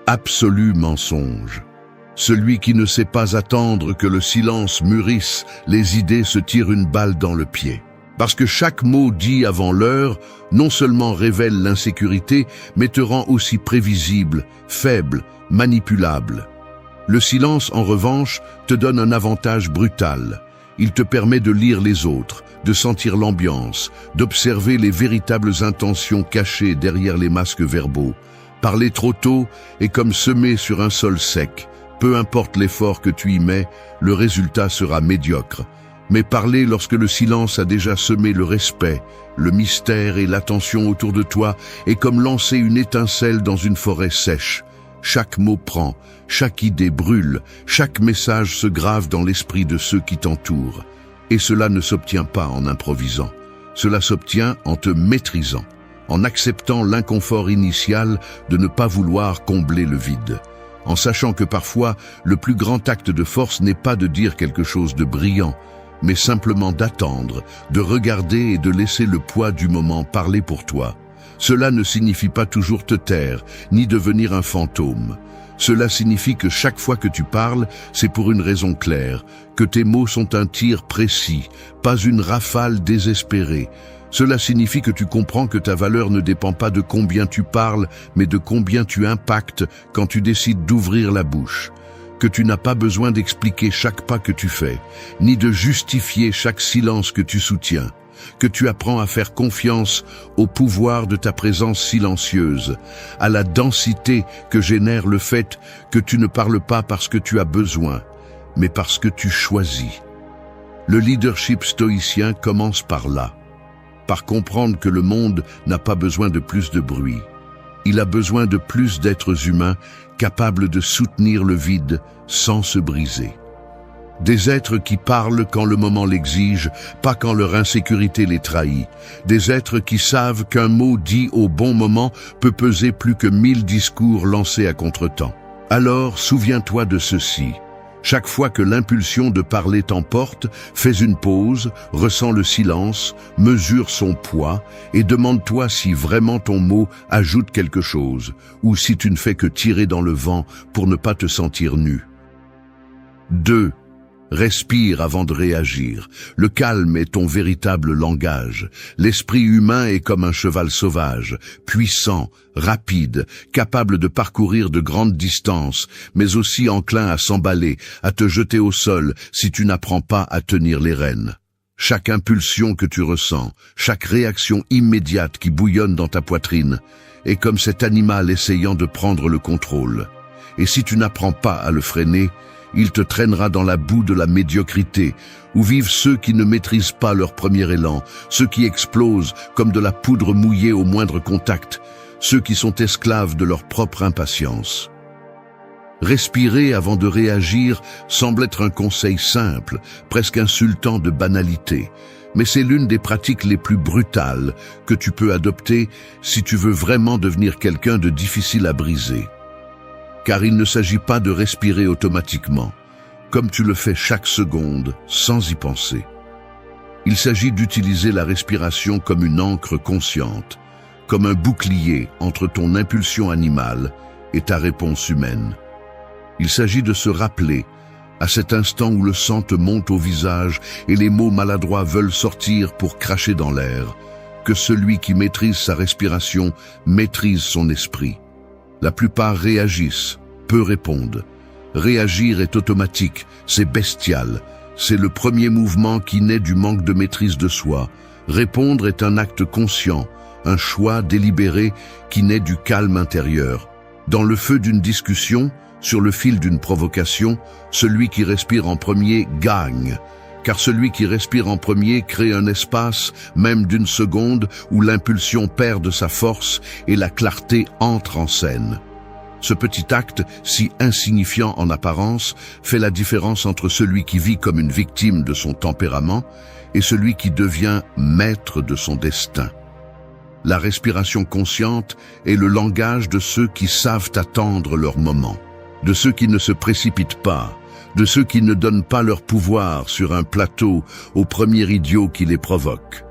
Absolu mensonge. Celui qui ne sait pas attendre que le silence mûrisse, les idées se tirent une balle dans le pied. Parce que chaque mot dit avant l'heure non seulement révèle l'insécurité, mais te rend aussi prévisible, faible, manipulable. Le silence, en revanche, te donne un avantage brutal. Il te permet de lire les autres, de sentir l'ambiance, d'observer les véritables intentions cachées derrière les masques verbaux. Parler trop tôt est comme semer sur un sol sec. Peu importe l'effort que tu y mets, le résultat sera médiocre. Mais parler lorsque le silence a déjà semé le respect, le mystère et l'attention autour de toi est comme lancer une étincelle dans une forêt sèche. chaque mot prend, chaque idée brûle, chaque message se grave dans l'esprit de ceux qui t'entourent. Et cela ne s'obtient pas en improvisant. Cela s'obtient en te maîtrisant, en acceptant l'inconfort initial de ne pas vouloir combler le vide, en sachant que parfois le plus grand acte de force n'est pas de dire quelque chose de brillant, mais simplement d'attendre, de regarder et de laisser le poids du moment parler pour toi. Cela ne signifie pas toujours te taire, ni devenir un fantôme. Cela signifie que chaque fois que tu parles, c'est pour une raison claire, que tes mots sont un tir précis, pas une rafale désespérée. Cela signifie que tu comprends que ta valeur ne dépend pas de combien tu parles, mais de combien tu impactes quand tu décides d'ouvrir la bouche. Que tu n'as pas besoin d'expliquer chaque pas que tu fais, ni de justifier chaque silence que tu soutiens. Que tu apprends à faire confiance au pouvoir de ta présence silencieuse, à la densité que génère le fait que tu ne parles pas parce que tu as besoin, mais parce que tu choisis. Le leadership stoïcien commence par là, par comprendre que le monde n'a pas besoin de plus de bruit. Il a besoin de plus d'êtres humains capables de soutenir le vide sans se briser. Des êtres qui parlent quand le moment l'exige, pas quand leur insécurité les trahit. Des êtres qui savent qu'un mot dit au bon moment peut peser plus que 1000 discours lancés à contretemps. Alors, souviens-toi de ceci. Chaque fois que l'impulsion de parler t'emporte, fais une pause, ressens le silence, mesure son poids et demande-toi si vraiment ton mot ajoute quelque chose, ou si tu ne fais que tirer dans le vent pour ne pas te sentir nu. 2. Respire avant de réagir. Le calme est ton véritable langage. L'esprit humain est comme un cheval sauvage, puissant, rapide, capable de parcourir de grandes distances, mais aussi enclin à s'emballer, à te jeter au sol si tu n'apprends pas à tenir les rênes. Chaque impulsion que tu ressens, chaque réaction immédiate qui bouillonne dans ta poitrine, est comme cet animal essayant de prendre le contrôle. Et si tu n'apprends pas à le freiner, il te traînera dans la boue de la médiocrité, où vivent ceux qui ne maîtrisent pas leur premier élan, ceux qui explosent comme de la poudre mouillée au moindre contact, ceux qui sont esclaves de leur propre impatience. Respirer avant de réagir semble être un conseil simple, presque insultant de banalité, mais c'est l'une des pratiques les plus brutales que tu peux adopter si tu veux vraiment devenir quelqu'un de difficile à briser. Car il ne s'agit pas de respirer automatiquement, comme tu le fais chaque seconde, sans y penser. Il s'agit d'utiliser la respiration comme une ancre consciente, comme un bouclier entre ton impulsion animale et ta réponse humaine. Il s'agit de se rappeler, à cet instant où le sang te monte au visage et les mots maladroits veulent sortir pour cracher dans l'air, que celui qui maîtrise sa respiration maîtrise son esprit. La plupart réagissent, peu répondent. Réagir est automatique, c'est bestial. C'est le premier mouvement qui naît du manque de maîtrise de soi. Répondre est un acte conscient, un choix délibéré qui naît du calme intérieur. Dans le feu d'une discussion, sur le fil d'une provocation, celui qui respire en premier gagne. Car celui qui respire en premier crée un espace, même d'une seconde, où l'impulsion perd de sa force et la clarté entre en scène. Ce petit acte, si insignifiant en apparence, fait la différence entre celui qui vit comme une victime de son tempérament et celui qui devient maître de son destin. La respiration consciente est le langage de ceux qui savent attendre leur moment, de ceux qui ne se précipitent pas, de ceux qui ne donnent pas leur pouvoir sur un plateau au premier idiot qui les provoque.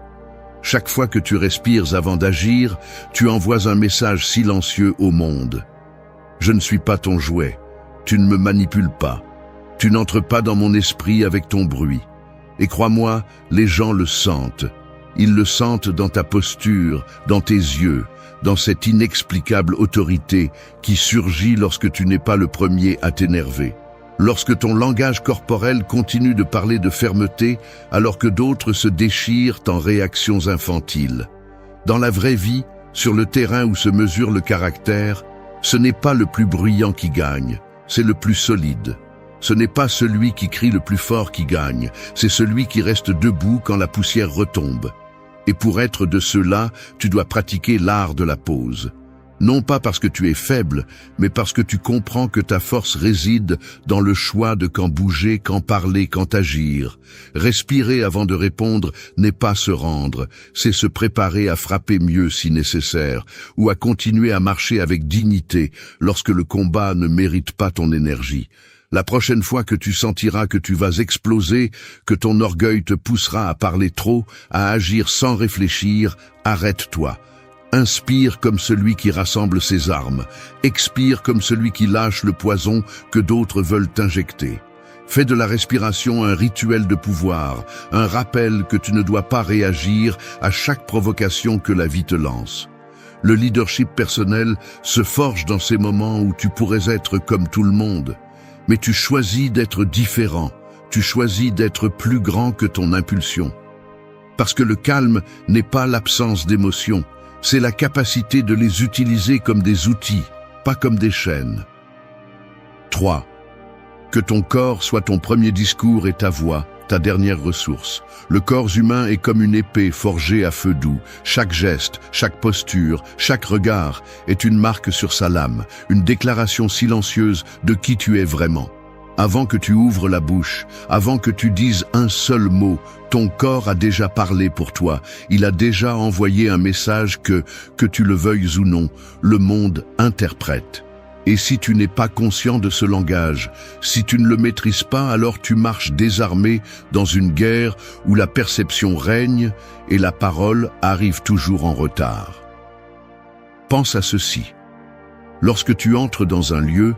Chaque fois que tu respires avant d'agir, tu envoies un message silencieux au monde. Je ne suis pas ton jouet, tu ne me manipules pas, tu n'entres pas dans mon esprit avec ton bruit. Et crois-moi, les gens le sentent. Ils le sentent dans ta posture, dans tes yeux, dans cette inexplicable autorité qui surgit lorsque tu n'es pas le premier à t'énerver. Lorsque ton langage corporel continue de parler de fermeté alors que d'autres se déchirent en réactions infantiles. Dans la vraie vie, sur le terrain où se mesure le caractère, ce n'est pas le plus bruyant qui gagne, c'est le plus solide. Ce n'est pas celui qui crie le plus fort qui gagne, c'est celui qui reste debout quand la poussière retombe. Et pour être de ceux-là, tu dois pratiquer l'art de la pause. Non pas parce que tu es faible, mais parce que tu comprends que ta force réside dans le choix de quand bouger, quand parler, quand agir. Respirer avant de répondre n'est pas se rendre, c'est se préparer à frapper mieux si nécessaire, ou à continuer à marcher avec dignité lorsque le combat ne mérite pas ton énergie. La prochaine fois que tu sentiras que tu vas exploser, que ton orgueil te poussera à parler trop, à agir sans réfléchir, arrête-toi. Inspire comme celui qui rassemble ses armes. Expire comme celui qui lâche le poison que d'autres veulent injecter. Fais de la respiration un rituel de pouvoir, un rappel que tu ne dois pas réagir à chaque provocation que la vie te lance. Le leadership personnel se forge dans ces moments où tu pourrais être comme tout le monde. Mais tu choisis d'être différent. Tu choisis d'être plus grand que ton impulsion. Parce que le calme n'est pas l'absence d'émotions. C'est la capacité de les utiliser comme des outils, pas comme des chaînes. 3. Que ton corps soit ton premier discours et ta voix, ta dernière ressource. Le corps humain est comme une épée forgée à feu doux. Chaque geste, chaque posture, chaque regard est une marque sur sa lame, une déclaration silencieuse de qui tu es vraiment. Avant que tu ouvres la bouche, avant que tu dises un seul mot, ton corps a déjà parlé pour toi. Il a déjà envoyé un message que tu le veuilles ou non, le monde interprète. Et si tu n'es pas conscient de ce langage, si tu ne le maîtrises pas, alors tu marches désarmé dans une guerre où la perception règne et la parole arrive toujours en retard. Pense à ceci. Lorsque tu entres dans un lieu,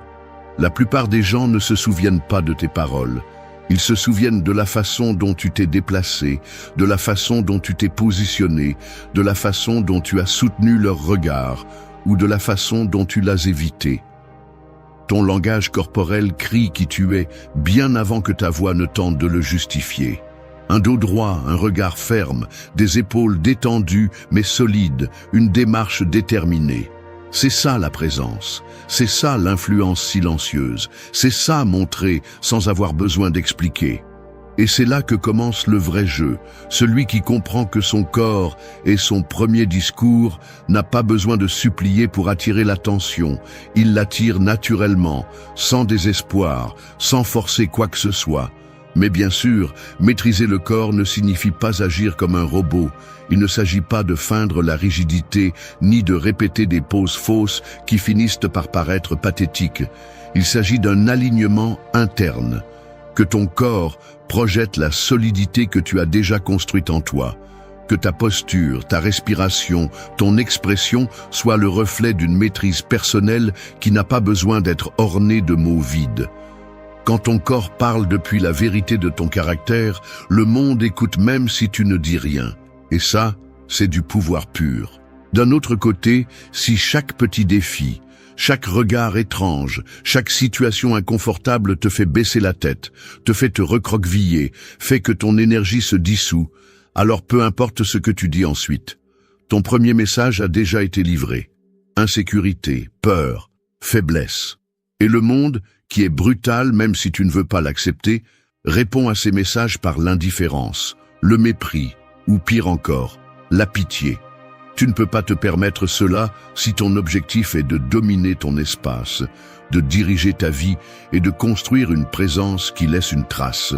la plupart des gens ne se souviennent pas de tes paroles. Ils se souviennent de la façon dont tu t'es déplacé, de la façon dont tu t'es positionné, de la façon dont tu as soutenu leur regard ou de la façon dont tu l'as évité. Ton langage corporel crie qui tu es bien avant que ta voix ne tente de le justifier. Un dos droit, un regard ferme, des épaules détendues mais solides, une démarche déterminée. C'est ça la présence, c'est ça l'influence silencieuse, c'est ça montrer sans avoir besoin d'expliquer. Et c'est là que commence le vrai jeu, celui qui comprend que son corps et son premier discours n'a pas besoin de supplier pour attirer l'attention, il l'attire naturellement, sans désespoir, sans forcer quoi que ce soit. Mais bien sûr, maîtriser le corps ne signifie pas agir comme un robot. Il ne s'agit pas de feindre la rigidité, ni de répéter des poses fausses qui finissent par paraître pathétiques. Il s'agit d'un alignement interne. Que ton corps projette la solidité que tu as déjà construite en toi. Que ta posture, ta respiration, ton expression soient le reflet d'une maîtrise personnelle qui n'a pas besoin d'être ornée de mots vides. Quand ton corps parle depuis la vérité de ton caractère, le monde écoute même si tu ne dis rien. Et ça, c'est du pouvoir pur. D'un autre côté, si chaque petit défi, chaque regard étrange, chaque situation inconfortable te fait baisser la tête, te fait te recroqueviller, fait que ton énergie se dissout, alors peu importe ce que tu dis ensuite. Ton premier message a déjà été livré. Insécurité, peur, faiblesse. Et le monde, qui est brutal même si tu ne veux pas l'accepter, répond à ces messages par l'indifférence, le mépris, ou pire encore, la pitié. Tu ne peux pas te permettre cela si ton objectif est de dominer ton espace, de diriger ta vie et de construire une présence qui laisse une trace.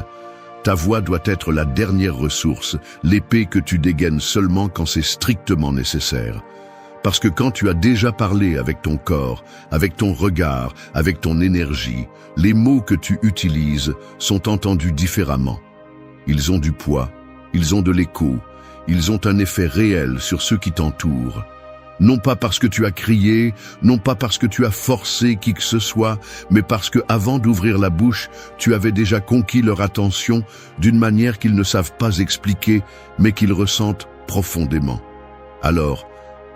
Ta voix doit être la dernière ressource, l'épée que tu dégaines seulement quand c'est strictement nécessaire. Parce que quand tu as déjà parlé avec ton corps, avec ton regard, avec ton énergie, les mots que tu utilises sont entendus différemment. Ils ont du poids, ils ont de l'écho, ils ont un effet réel sur ceux qui t'entourent. Non pas parce que tu as crié, non pas parce que tu as forcé qui que ce soit, mais parce que avant d'ouvrir la bouche, tu avais déjà conquis leur attention d'une manière qu'ils ne savent pas expliquer, mais qu'ils ressentent profondément. Alors,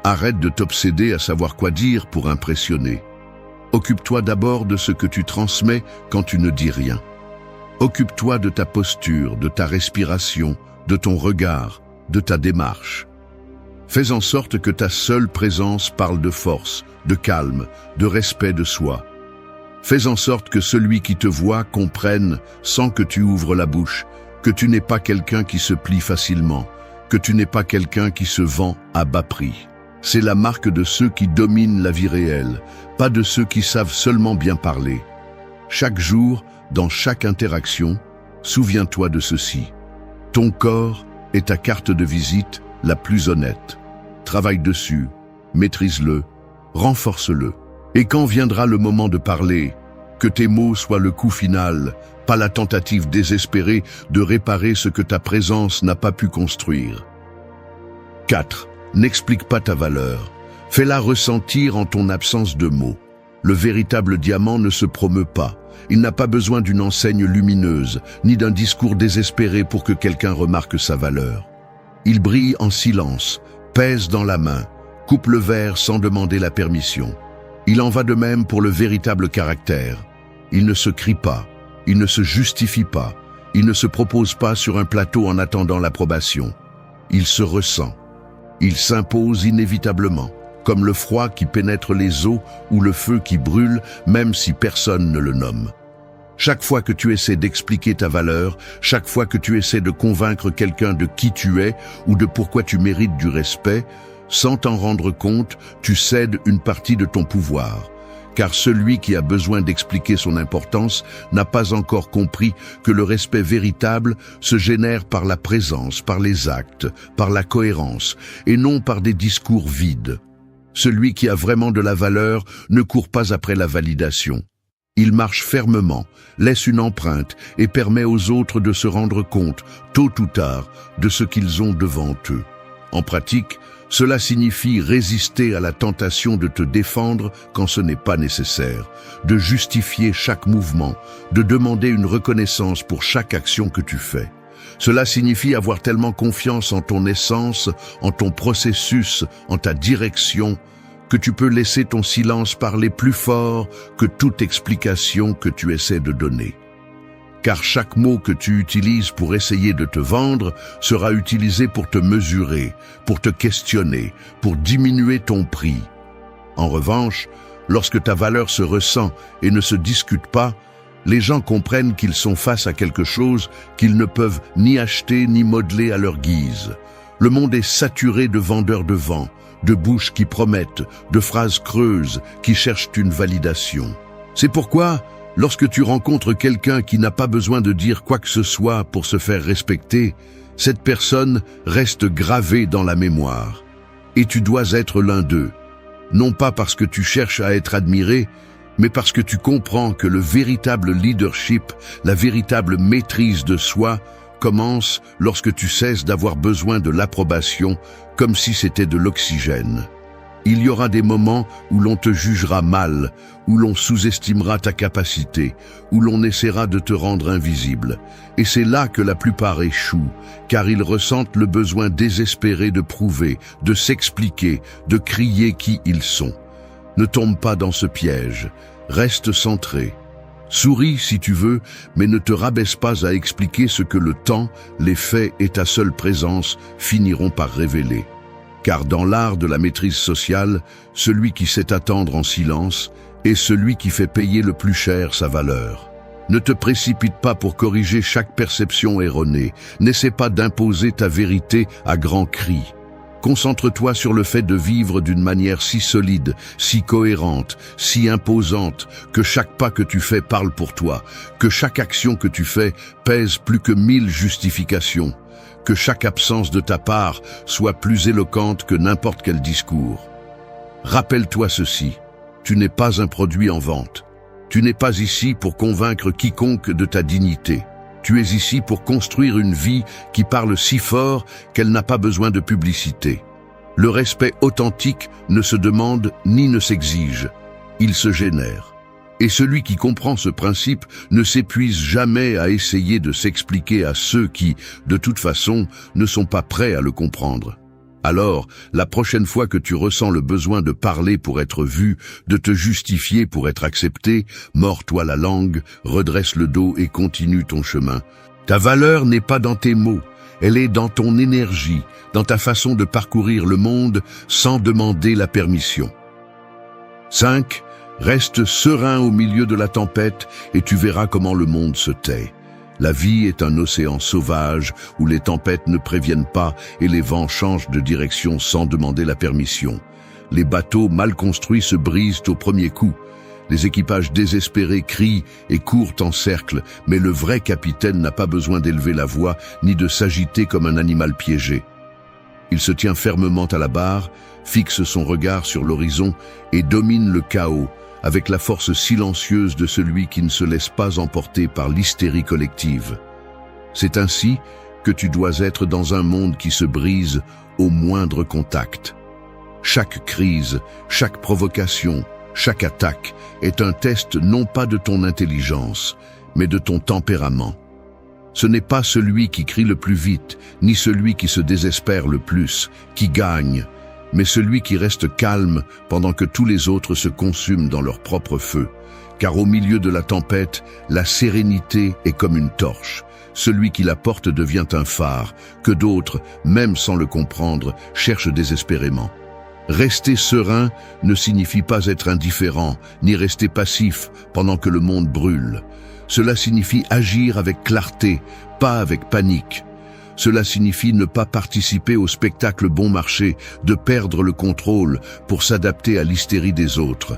arrête de t'obséder à savoir quoi dire pour impressionner. Occupe-toi d'abord de ce que tu transmets quand tu ne dis rien. Occupe-toi de ta posture, de ta respiration, de ton regard, de ta démarche. Fais en sorte que ta seule présence parle de force, de calme, de respect de soi. Fais en sorte que celui qui te voit comprenne, sans que tu ouvres la bouche, que tu n'es pas quelqu'un qui se plie facilement, que tu n'es pas quelqu'un qui se vend à bas prix. C'est la marque de ceux qui dominent la vie réelle, pas de ceux qui savent seulement bien parler. Chaque jour, dans chaque interaction, souviens-toi de ceci. Ton corps est ta carte de visite la plus honnête. Travaille dessus, maîtrise-le, renforce-le. Et quand viendra le moment de parler, que tes mots soient le coup final, pas la tentative désespérée de réparer ce que ta présence n'a pas pu construire. 4. N'explique pas ta valeur. Fais-la ressentir en ton absence de mots. Le véritable diamant ne se promeut pas. Il n'a pas besoin d'une enseigne lumineuse, ni d'un discours désespéré pour que quelqu'un remarque sa valeur. Il brille en silence, pèse dans la main, coupe le verre sans demander la permission. Il en va de même pour le véritable caractère. Il ne se crie pas, il ne se justifie pas, il ne se propose pas sur un plateau en attendant l'approbation. Il se ressent. Il s'impose inévitablement, comme le froid qui pénètre les os ou le feu qui brûle, même si personne ne le nomme. Chaque fois que tu essaies d'expliquer ta valeur, chaque fois que tu essaies de convaincre quelqu'un de qui tu es ou de pourquoi tu mérites du respect, sans t'en rendre compte, tu cèdes une partie de ton pouvoir. Car celui qui a besoin d'expliquer son importance n'a pas encore compris que le respect véritable se génère par la présence, par les actes, par la cohérence, et non par des discours vides. Celui qui a vraiment de la valeur ne court pas après la validation. Il marche fermement, laisse une empreinte et permet aux autres de se rendre compte, tôt ou tard, de ce qu'ils ont devant eux. En pratique, cela signifie résister à la tentation de te défendre quand ce n'est pas nécessaire, de justifier chaque mouvement, de demander une reconnaissance pour chaque action que tu fais. Cela signifie avoir tellement confiance en ton essence, en ton processus, en ta direction, que tu peux laisser ton silence parler plus fort que toute explication que tu essaies de donner. Car chaque mot que tu utilises pour essayer de te vendre sera utilisé pour te mesurer, pour te questionner, pour diminuer ton prix. En revanche, lorsque ta valeur se ressent et ne se discute pas, les gens comprennent qu'ils sont face à quelque chose qu'ils ne peuvent ni acheter ni modeler à leur guise. Le monde est saturé de vendeurs de vent, de bouches qui promettent, de phrases creuses qui cherchent une validation. C'est pourquoi, lorsque tu rencontres quelqu'un qui n'a pas besoin de dire quoi que ce soit pour se faire respecter, cette personne reste gravée dans la mémoire. Et tu dois être l'un d'eux. Non pas parce que tu cherches à être admiré, mais parce que tu comprends que le véritable leadership, la véritable maîtrise de soi, commence lorsque tu cesses d'avoir besoin de l'approbation comme si c'était de l'oxygène. Il y aura des moments où l'on te jugera mal, où l'on sous-estimera ta capacité, où l'on essaiera de te rendre invisible. Et c'est là que la plupart échouent, car ils ressentent le besoin désespéré de prouver, de s'expliquer, de crier qui ils sont. Ne tombe pas dans ce piège, reste centré. Souris si tu veux, mais ne te rabaisse pas à expliquer ce que le temps, les faits et ta seule présence finiront par révéler. Car dans l'art de la maîtrise sociale, celui qui sait attendre en silence est celui qui fait payer le plus cher sa valeur. Ne te précipite pas pour corriger chaque perception erronée, n'essaie pas d'imposer ta vérité à grands cris. Concentre-toi sur le fait de vivre d'une manière si solide, si cohérente, si imposante, que chaque pas que tu fais parle pour toi, que chaque action que tu fais pèse plus que 1000 justifications, que chaque absence de ta part soit plus éloquente que n'importe quel discours. Rappelle-toi ceci, tu n'es pas un produit en vente. Tu n'es pas ici pour convaincre quiconque de ta dignité. Tu es ici pour construire une vie qui parle si fort qu'elle n'a pas besoin de publicité. Le respect authentique ne se demande ni ne s'exige, il se génère. Et celui qui comprend ce principe ne s'épuise jamais à essayer de s'expliquer à ceux qui, de toute façon, ne sont pas prêts à le comprendre. Alors, la prochaine fois que tu ressens le besoin de parler pour être vu, de te justifier pour être accepté, mords-toi la langue, redresse le dos et continue ton chemin. Ta valeur n'est pas dans tes mots, elle est dans ton énergie, dans ta façon de parcourir le monde sans demander la permission. 5. Reste serein au milieu de la tempête et tu verras comment le monde se tait. La vie est un océan sauvage où les tempêtes ne préviennent pas et les vents changent de direction sans demander la permission. Les bateaux mal construits se brisent au premier coup. Les équipages désespérés crient et courent en cercle, mais le vrai capitaine n'a pas besoin d'élever la voix ni de s'agiter comme un animal piégé. Il se tient fermement à la barre, fixe son regard sur l'horizon et domine le chaos avec la force silencieuse de celui qui ne se laisse pas emporter par l'hystérie collective. C'est ainsi que tu dois être dans un monde qui se brise au moindre contact. Chaque crise, chaque provocation, chaque attaque est un test non pas de ton intelligence, mais de ton tempérament. Ce n'est pas celui qui crie le plus vite, ni celui qui se désespère le plus, qui gagne, mais celui qui reste calme pendant que tous les autres se consument dans leur propre feu. Car au milieu de la tempête, la sérénité est comme une torche. Celui qui la porte devient un phare, que d'autres, même sans le comprendre, cherchent désespérément. Rester serein ne signifie pas être indifférent, ni rester passif pendant que le monde brûle. Cela signifie agir avec clarté, pas avec panique. Cela signifie ne pas participer au spectacle bon marché, de perdre le contrôle pour s'adapter à l'hystérie des autres.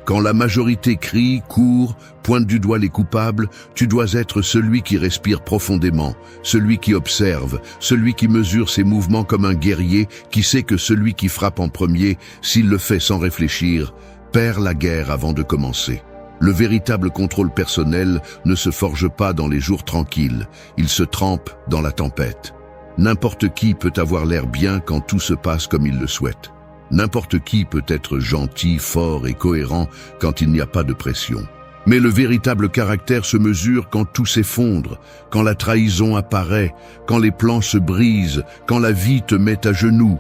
Quand la majorité crie, court, pointe du doigt les coupables, tu dois être celui qui respire profondément, celui qui observe, celui qui mesure ses mouvements comme un guerrier qui sait que celui qui frappe en premier, s'il le fait sans réfléchir, perd la guerre avant de commencer. Le véritable contrôle personnel ne se forge pas dans les jours tranquilles, il se trempe dans la tempête. N'importe qui peut avoir l'air bien quand tout se passe comme il le souhaite. N'importe qui peut être gentil, fort et cohérent quand il n'y a pas de pression. Mais le véritable caractère se mesure quand tout s'effondre, quand la trahison apparaît, quand les plans se brisent, quand la vie te met à genoux.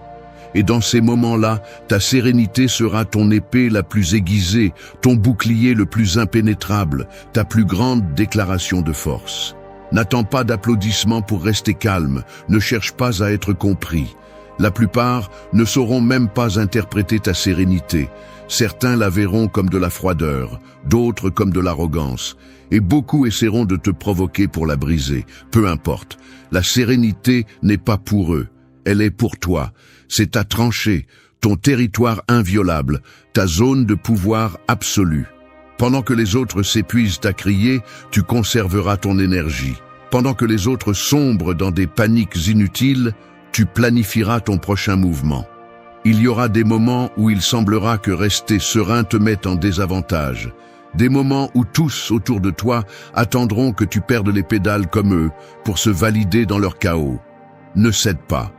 Et dans ces moments-là, ta sérénité sera ton épée la plus aiguisée, ton bouclier le plus impénétrable, ta plus grande déclaration de force. N'attends pas d'applaudissements pour rester calme, ne cherche pas à être compris. La plupart ne sauront même pas interpréter ta sérénité. Certains la verront comme de la froideur, d'autres comme de l'arrogance, et beaucoup essaieront de te provoquer pour la briser. Peu importe, la sérénité n'est pas pour eux, elle est pour toi. C'est ta tranchée, ton territoire inviolable, ta zone de pouvoir absolue. Pendant que les autres s'épuisent à crier, tu conserveras ton énergie. Pendant que les autres sombrent dans des paniques inutiles, tu planifieras ton prochain mouvement. Il y aura des moments où il semblera que rester serein te mette en désavantage. Des moments où tous autour de toi attendront que tu perdes les pédales comme eux pour se valider dans leur chaos. Ne cède pas.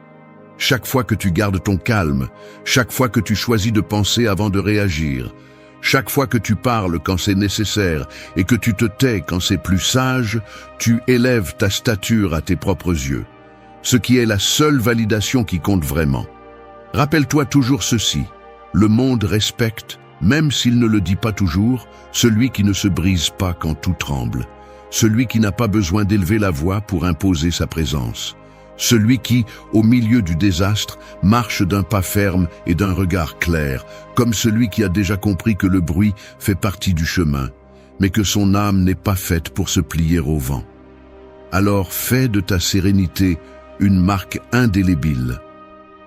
Chaque fois que tu gardes ton calme, chaque fois que tu choisis de penser avant de réagir, chaque fois que tu parles quand c'est nécessaire et que tu te tais quand c'est plus sage, tu élèves ta stature à tes propres yeux. Ce qui est la seule validation qui compte vraiment. Rappelle-toi toujours ceci, le monde respecte, même s'il ne le dit pas toujours, celui qui ne se brise pas quand tout tremble, celui qui n'a pas besoin d'élever la voix pour imposer sa présence, celui qui, au milieu du désastre, marche d'un pas ferme et d'un regard clair, comme celui qui a déjà compris que le bruit fait partie du chemin, mais que son âme n'est pas faite pour se plier au vent. Alors fais de ta sérénité une marque indélébile,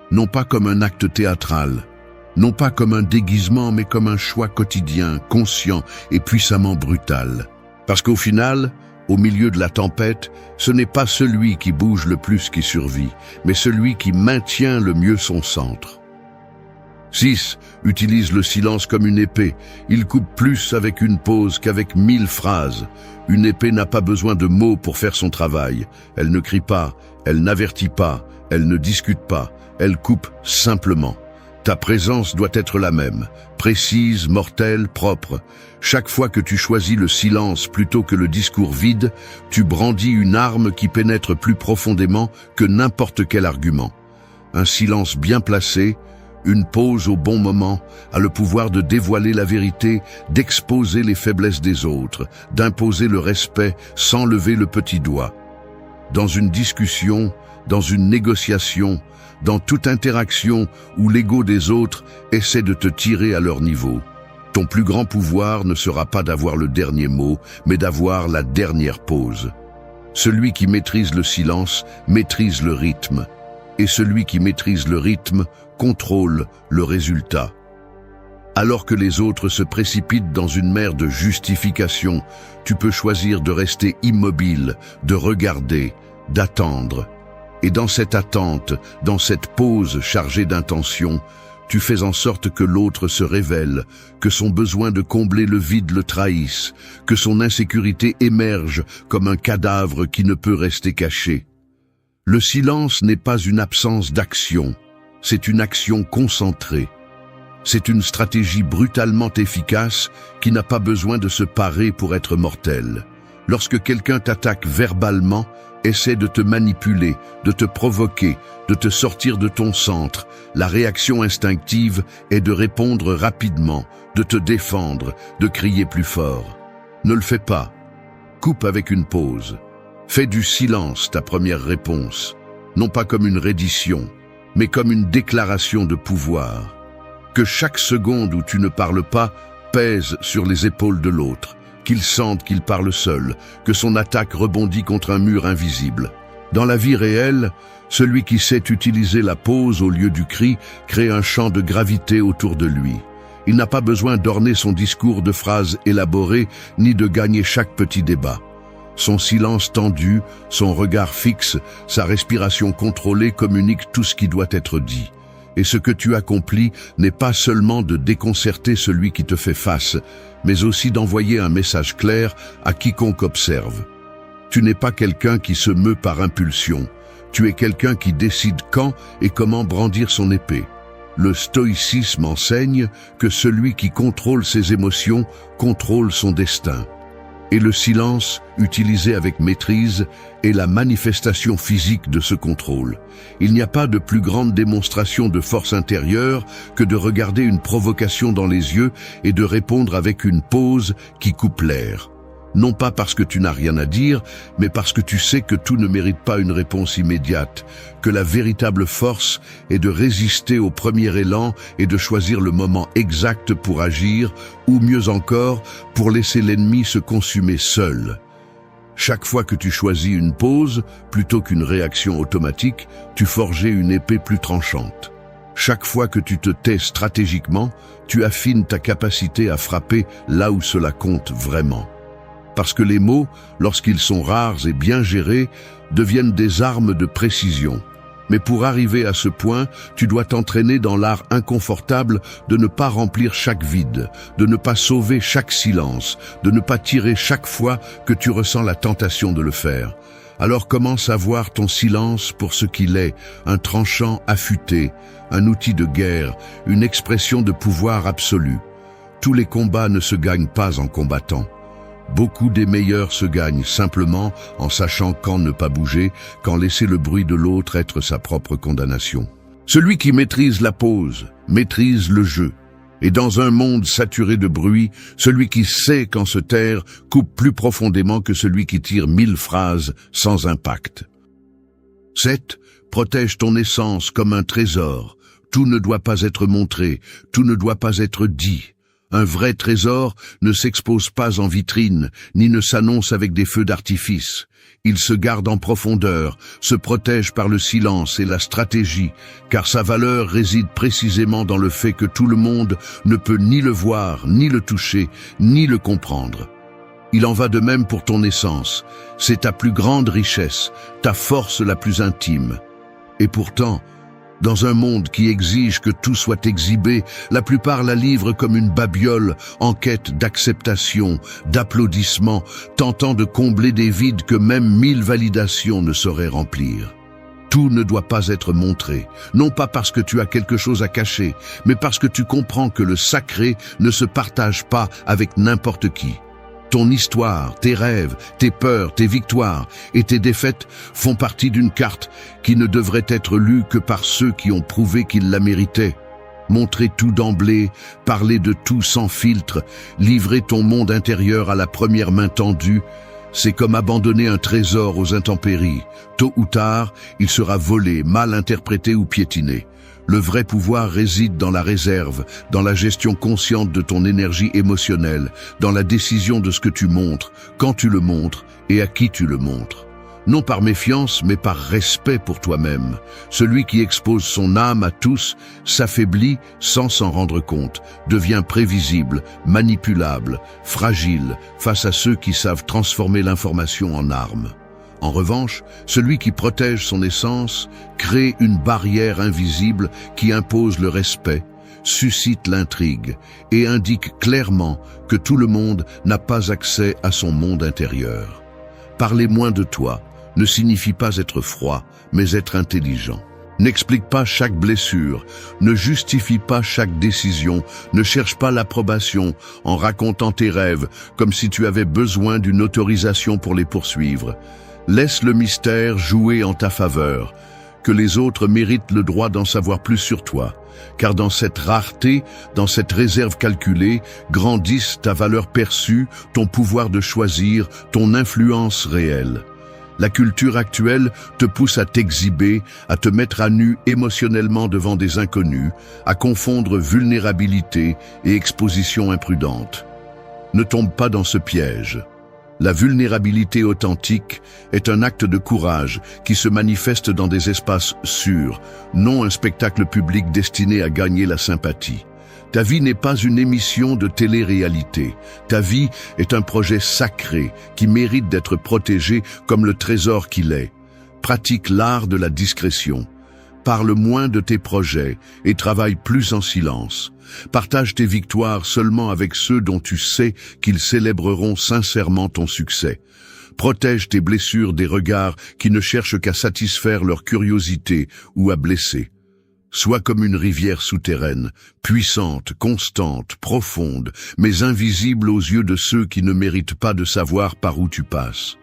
non pas comme un acte théâtral, non pas comme un déguisement, mais comme un choix quotidien, conscient et puissamment brutal. Parce qu'au final, au milieu de la tempête, ce n'est pas celui qui bouge le plus qui survit, mais celui qui maintient le mieux son centre. 6. Utilise le silence comme une épée. Il coupe plus avec une pause qu'avec 1000 phrases. Une épée n'a pas besoin de mots pour faire son travail. Elle ne crie pas, elle n'avertit pas, elle ne discute pas, elle coupe simplement. Ta présence doit être la même, précise, mortelle, propre. Chaque fois que tu choisis le silence plutôt que le discours vide, tu brandis une arme qui pénètre plus profondément que n'importe quel argument. Un silence bien placé, une pause au bon moment, a le pouvoir de dévoiler la vérité, d'exposer les faiblesses des autres, d'imposer le respect sans lever le petit doigt. Dans une discussion, dans une négociation, dans toute interaction où l'ego des autres essaie de te tirer à leur niveau. Ton plus grand pouvoir ne sera pas d'avoir le dernier mot, mais d'avoir la dernière pause. Celui qui maîtrise le silence maîtrise le rythme, et celui qui maîtrise le rythme contrôle le résultat. Alors que les autres se précipitent dans une mer de justification, tu peux choisir de rester immobile, de regarder, d'attendre. Et dans cette attente, dans cette pause chargée d'intention, tu fais en sorte que l'autre se révèle, que son besoin de combler le vide le trahisse, que son insécurité émerge comme un cadavre qui ne peut rester caché. Le silence n'est pas une absence d'action, c'est une action concentrée. C'est une stratégie brutalement efficace qui n'a pas besoin de se parer pour être mortelle. Lorsque quelqu'un t'attaque verbalement, essaie de te manipuler, de te provoquer, de te sortir de ton centre. La réaction instinctive est de répondre rapidement, de te défendre, de crier plus fort. Ne le fais pas. Coupe avec une pause. Fais du silence ta première réponse, non pas comme une reddition, mais comme une déclaration de pouvoir. Que chaque seconde où tu ne parles pas pèse sur les épaules de l'autre, qu'il sente qu'il parle seul, que son attaque rebondit contre un mur invisible. Dans la vie réelle, celui qui sait utiliser la pause au lieu du cri crée un champ de gravité autour de lui. Il n'a pas besoin d'orner son discours de phrases élaborées, ni de gagner chaque petit débat. Son silence tendu, son regard fixe, sa respiration contrôlée communiquent tout ce qui doit être dit. Et ce que tu accomplis n'est pas seulement de déconcerter celui qui te fait face, mais aussi d'envoyer un message clair à quiconque observe. Tu n'es pas quelqu'un qui se meut par impulsion, tu es quelqu'un qui décide quand et comment brandir son épée. Le stoïcisme enseigne que celui qui contrôle ses émotions contrôle son destin. Et le silence, utilisé avec maîtrise, est la manifestation physique de ce contrôle. Il n'y a pas de plus grande démonstration de force intérieure que de regarder une provocation dans les yeux et de répondre avec une pause qui coupe l'air. Non pas parce que tu n'as rien à dire, mais parce que tu sais que tout ne mérite pas une réponse immédiate, que la véritable force est de résister au premier élan et de choisir le moment exact pour agir, ou mieux encore, pour laisser l'ennemi se consumer seul. Chaque fois que tu choisis une pause, plutôt qu'une réaction automatique, tu forges une épée plus tranchante. Chaque fois que tu te tais stratégiquement, tu affines ta capacité à frapper là où cela compte vraiment. Parce que les mots, lorsqu'ils sont rares et bien gérés, deviennent des armes de précision. Mais pour arriver à ce point, tu dois t'entraîner dans l'art inconfortable de ne pas remplir chaque vide, de ne pas sauver chaque silence, de ne pas tirer chaque fois que tu ressens la tentation de le faire. Alors commence à voir ton silence pour ce qu'il est, un tranchant affûté, un outil de guerre, une expression de pouvoir absolu. Tous les combats ne se gagnent pas en combattant. Beaucoup des meilleurs se gagnent simplement en sachant quand ne pas bouger, quand laisser le bruit de l'autre être sa propre condamnation. Celui qui maîtrise la pause, maîtrise le jeu. Et dans un monde saturé de bruit, celui qui sait quand se taire coupe plus profondément que celui qui tire 1000 phrases sans impact. 7. Protège ton essence comme un trésor. Tout ne doit pas être montré, tout ne doit pas être dit. Un vrai trésor ne s'expose pas en vitrine, ni ne s'annonce avec des feux d'artifice. Il se garde en profondeur, se protège par le silence et la stratégie, car sa valeur réside précisément dans le fait que tout le monde ne peut ni le voir, ni le toucher, ni le comprendre. Il en va de même pour ton essence. C'est ta plus grande richesse, ta force la plus intime. Et pourtant, dans un monde qui exige que tout soit exhibé, la plupart la livrent comme une babiole en quête d'acceptation, d'applaudissements, tentant de combler des vides que même 1000 validations ne sauraient remplir. Tout ne doit pas être montré, non pas parce que tu as quelque chose à cacher, mais parce que tu comprends que le sacré ne se partage pas avec n'importe qui. Ton histoire, tes rêves, tes peurs, tes victoires et tes défaites font partie d'une carte qui ne devrait être lue que par ceux qui ont prouvé qu'ils la méritaient. Montrer tout d'emblée, parler de tout sans filtre, livrer ton monde intérieur à la première main tendue, c'est comme abandonner un trésor aux intempéries. Tôt ou tard, il sera volé, mal interprété ou piétiné. Le vrai pouvoir réside dans la réserve, dans la gestion consciente de ton énergie émotionnelle, dans la décision de ce que tu montres, quand tu le montres et à qui tu le montres. non par méfiance, mais par respect pour toi-même. Celui qui expose son âme à tous s'affaiblit sans s'en rendre compte, devient prévisible, manipulable, fragile face à ceux qui savent transformer l'information en arme. En revanche, celui qui protège son essence crée une barrière invisible qui impose le respect, suscite l'intrigue et indique clairement que tout le monde n'a pas accès à son monde intérieur. Parler moins de toi ne signifie pas être froid, mais être intelligent. N'explique pas chaque blessure, ne justifie pas chaque décision, ne cherche pas l'approbation en racontant tes rêves comme si tu avais besoin d'une autorisation pour les poursuivre. Laisse le mystère jouer en ta faveur, que les autres méritent le droit d'en savoir plus sur toi, car dans cette rareté, dans cette réserve calculée, grandissent ta valeur perçue, ton pouvoir de choisir, ton influence réelle. La culture actuelle te pousse à t'exhiber, à te mettre à nu émotionnellement devant des inconnus, à confondre vulnérabilité et exposition imprudente. Ne tombe pas dans ce piège. La vulnérabilité authentique est un acte de courage qui se manifeste dans des espaces sûrs, non un spectacle public destiné à gagner la sympathie. Ta vie n'est pas une émission de télé-réalité. Ta vie est un projet sacré qui mérite d'être protégé comme le trésor qu'il est. Pratique l'art de la discrétion. Parle moins de tes projets et travaille plus en silence. Partage tes victoires seulement avec ceux dont tu sais qu'ils célébreront sincèrement ton succès. Protège tes blessures des regards qui ne cherchent qu'à satisfaire leur curiosité ou à blesser. Sois comme une rivière souterraine, puissante, constante, profonde, mais invisible aux yeux de ceux qui ne méritent pas de savoir par où tu passes.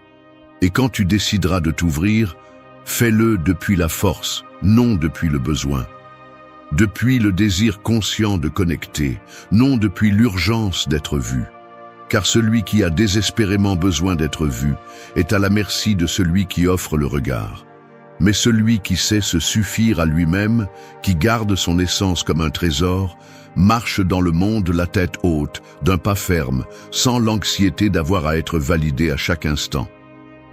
Et quand tu décideras de t'ouvrir, fais-le depuis la force, non depuis le besoin. Depuis le désir conscient de connecter, non depuis l'urgence d'être vu. Car celui qui a désespérément besoin d'être vu est à la merci de celui qui offre le regard. Mais celui qui sait se suffire à lui-même, qui garde son essence comme un trésor, marche dans le monde la tête haute, d'un pas ferme, sans l'anxiété d'avoir à être validé à chaque instant.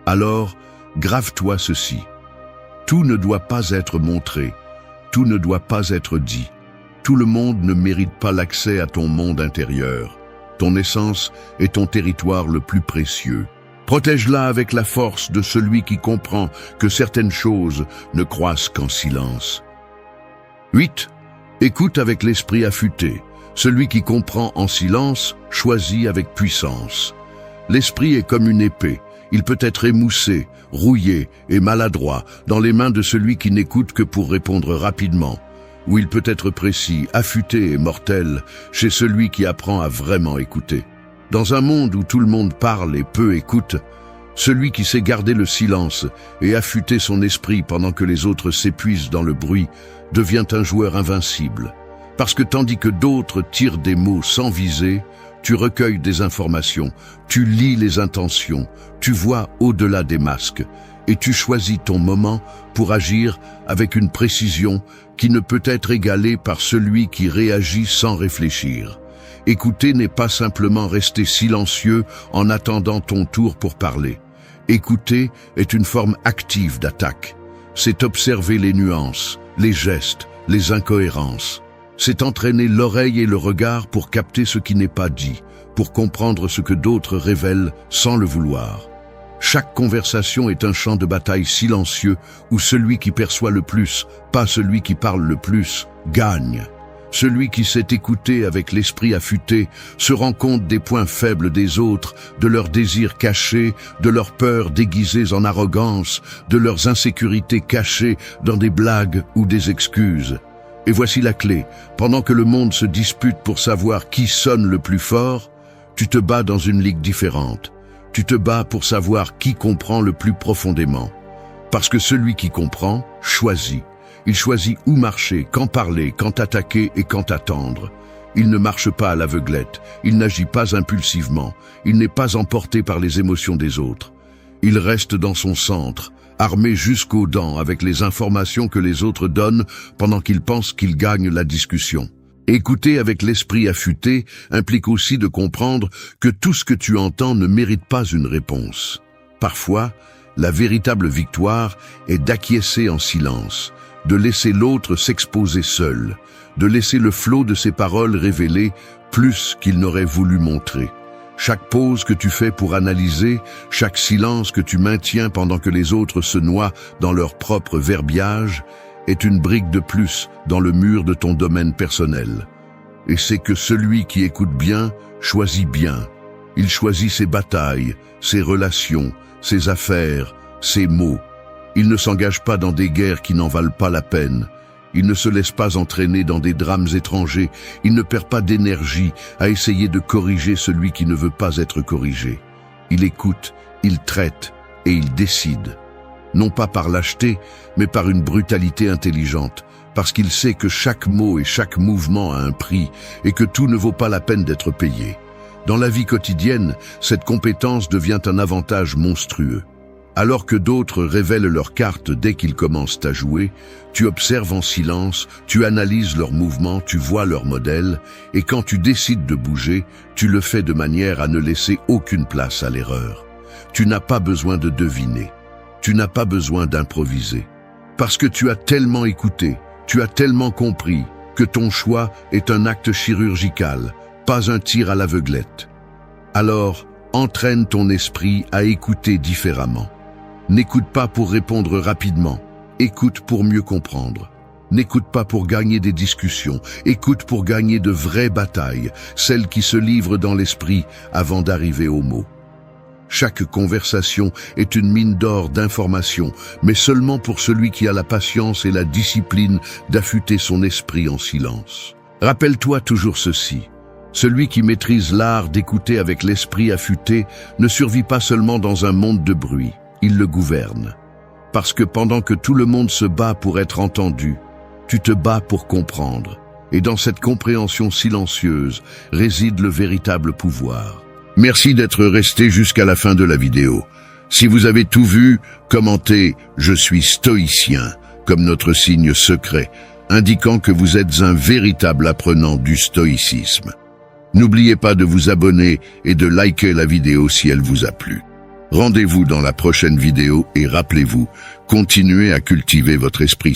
Alors, grave-toi ceci. Tout ne doit pas être montré, tout ne doit pas être dit. Tout le monde ne mérite pas l'accès à ton monde intérieur. Ton essence est ton territoire le plus précieux. Protège-la avec la force de celui qui comprend que certaines choses ne croissent qu'en silence. 8. Écoute avec l'esprit affûté. Celui qui comprend en silence choisit avec puissance. L'esprit est comme une épée. Il peut être émoussé, rouillé et maladroit dans les mains de celui qui n'écoute que pour répondre rapidement. Ou il peut être précis, affûté et mortel chez celui qui apprend à vraiment écouter. Dans un monde où tout le monde parle et peu écoute, celui qui sait garder le silence et affûter son esprit pendant que les autres s'épuisent dans le bruit devient un joueur invincible. Parce que tandis que d'autres tirent des mots sans viser, tu recueilles des informations, tu lis les intentions, tu vois au-delà des masques et tu choisis ton moment pour agir avec une précision qui ne peut être égalée par celui qui réagit sans réfléchir. Écouter n'est pas simplement rester silencieux en attendant ton tour pour parler. Écouter est une forme active d'attaque. C'est observer les nuances, les gestes, les incohérences. C'est entraîner l'oreille et le regard pour capter ce qui n'est pas dit, pour comprendre ce que d'autres révèlent sans le vouloir. Chaque conversation est un champ de bataille silencieux où celui qui perçoit le plus, pas celui qui parle le plus, gagne. Celui qui sait écouter avec l'esprit affûté se rend compte des points faibles des autres, de leurs désirs cachés, de leurs peurs déguisées en arrogance, de leurs insécurités cachées dans des blagues ou des excuses. Et voici la clé. Pendant que le monde se dispute pour savoir qui sonne le plus fort, tu te bats dans une ligue différente. Tu te bats pour savoir qui comprend le plus profondément. Parce que celui qui comprend choisit. Il choisit où marcher, quand parler, quand attaquer et quand attendre. Il ne marche pas à l'aveuglette, il n'agit pas impulsivement, il n'est pas emporté par les émotions des autres. Il reste dans son centre, armé jusqu'aux dents avec les informations que les autres donnent pendant qu'il pense qu'il gagne la discussion. Écouter avec l'esprit affûté implique aussi de comprendre que tout ce que tu entends ne mérite pas une réponse. Parfois, La véritable victoire est d'acquiescer en silence, de laisser l'autre s'exposer seul, de laisser le flot de ses paroles révéler plus qu'il n'aurait voulu montrer. Chaque pause que tu fais pour analyser, chaque silence que tu maintiens pendant que les autres se noient dans leur propre verbiage, est une brique de plus dans le mur de ton domaine personnel. Et c'est que celui qui écoute bien, choisit bien. Il choisit ses batailles, ses relations, ses affaires, ses mots. Il ne s'engage pas dans des guerres qui n'en valent pas la peine. Il ne se laisse pas entraîner dans des drames étrangers. Il ne perd pas d'énergie à essayer de corriger celui qui ne veut pas être corrigé. Il écoute, il traite et il décide. Non pas par lâcheté, mais par une brutalité intelligente, parce qu'il sait que chaque mot et chaque mouvement a un prix et que tout ne vaut pas la peine d'être payé. Dans la vie quotidienne, cette compétence devient un avantage monstrueux. Alors que d'autres révèlent leurs cartes dès qu'ils commencent à jouer, tu observes en silence, tu analyses leurs mouvements, tu vois leurs modèles, et quand tu décides de bouger, tu le fais de manière à ne laisser aucune place à l'erreur. Tu n'as pas besoin de deviner. Tu n'as pas besoin d'improviser. Parce que tu as tellement écouté, tu as tellement compris que ton choix est un acte chirurgical, pas un tir à l'aveuglette. Alors, entraîne ton esprit à écouter différemment. N'écoute pas pour répondre rapidement, écoute pour mieux comprendre. N'écoute pas pour gagner des discussions, écoute pour gagner de vraies batailles, celles qui se livrent dans l'esprit avant d'arriver aux mots. Chaque conversation est une mine d'or d'informations, mais seulement pour celui qui a la patience et la discipline d'affûter son esprit en silence. Rappelle-toi toujours ceci. Celui qui maîtrise l'art d'écouter avec l'esprit affûté ne survit pas seulement dans un monde de bruit, il le gouverne. Parce que pendant que tout le monde se bat pour être entendu, tu te bats pour comprendre. Et dans cette compréhension silencieuse réside le véritable pouvoir. Merci d'être resté jusqu'à la fin de la vidéo. Si vous avez tout vu, commentez « Je suis stoïcien » comme notre signe secret, indiquant que vous êtes un véritable apprenant du stoïcisme. N'oubliez pas de vous abonner et de liker la vidéo si elle vous a plu. Rendez-vous dans la prochaine vidéo et rappelez-vous, continuez à cultiver votre esprit.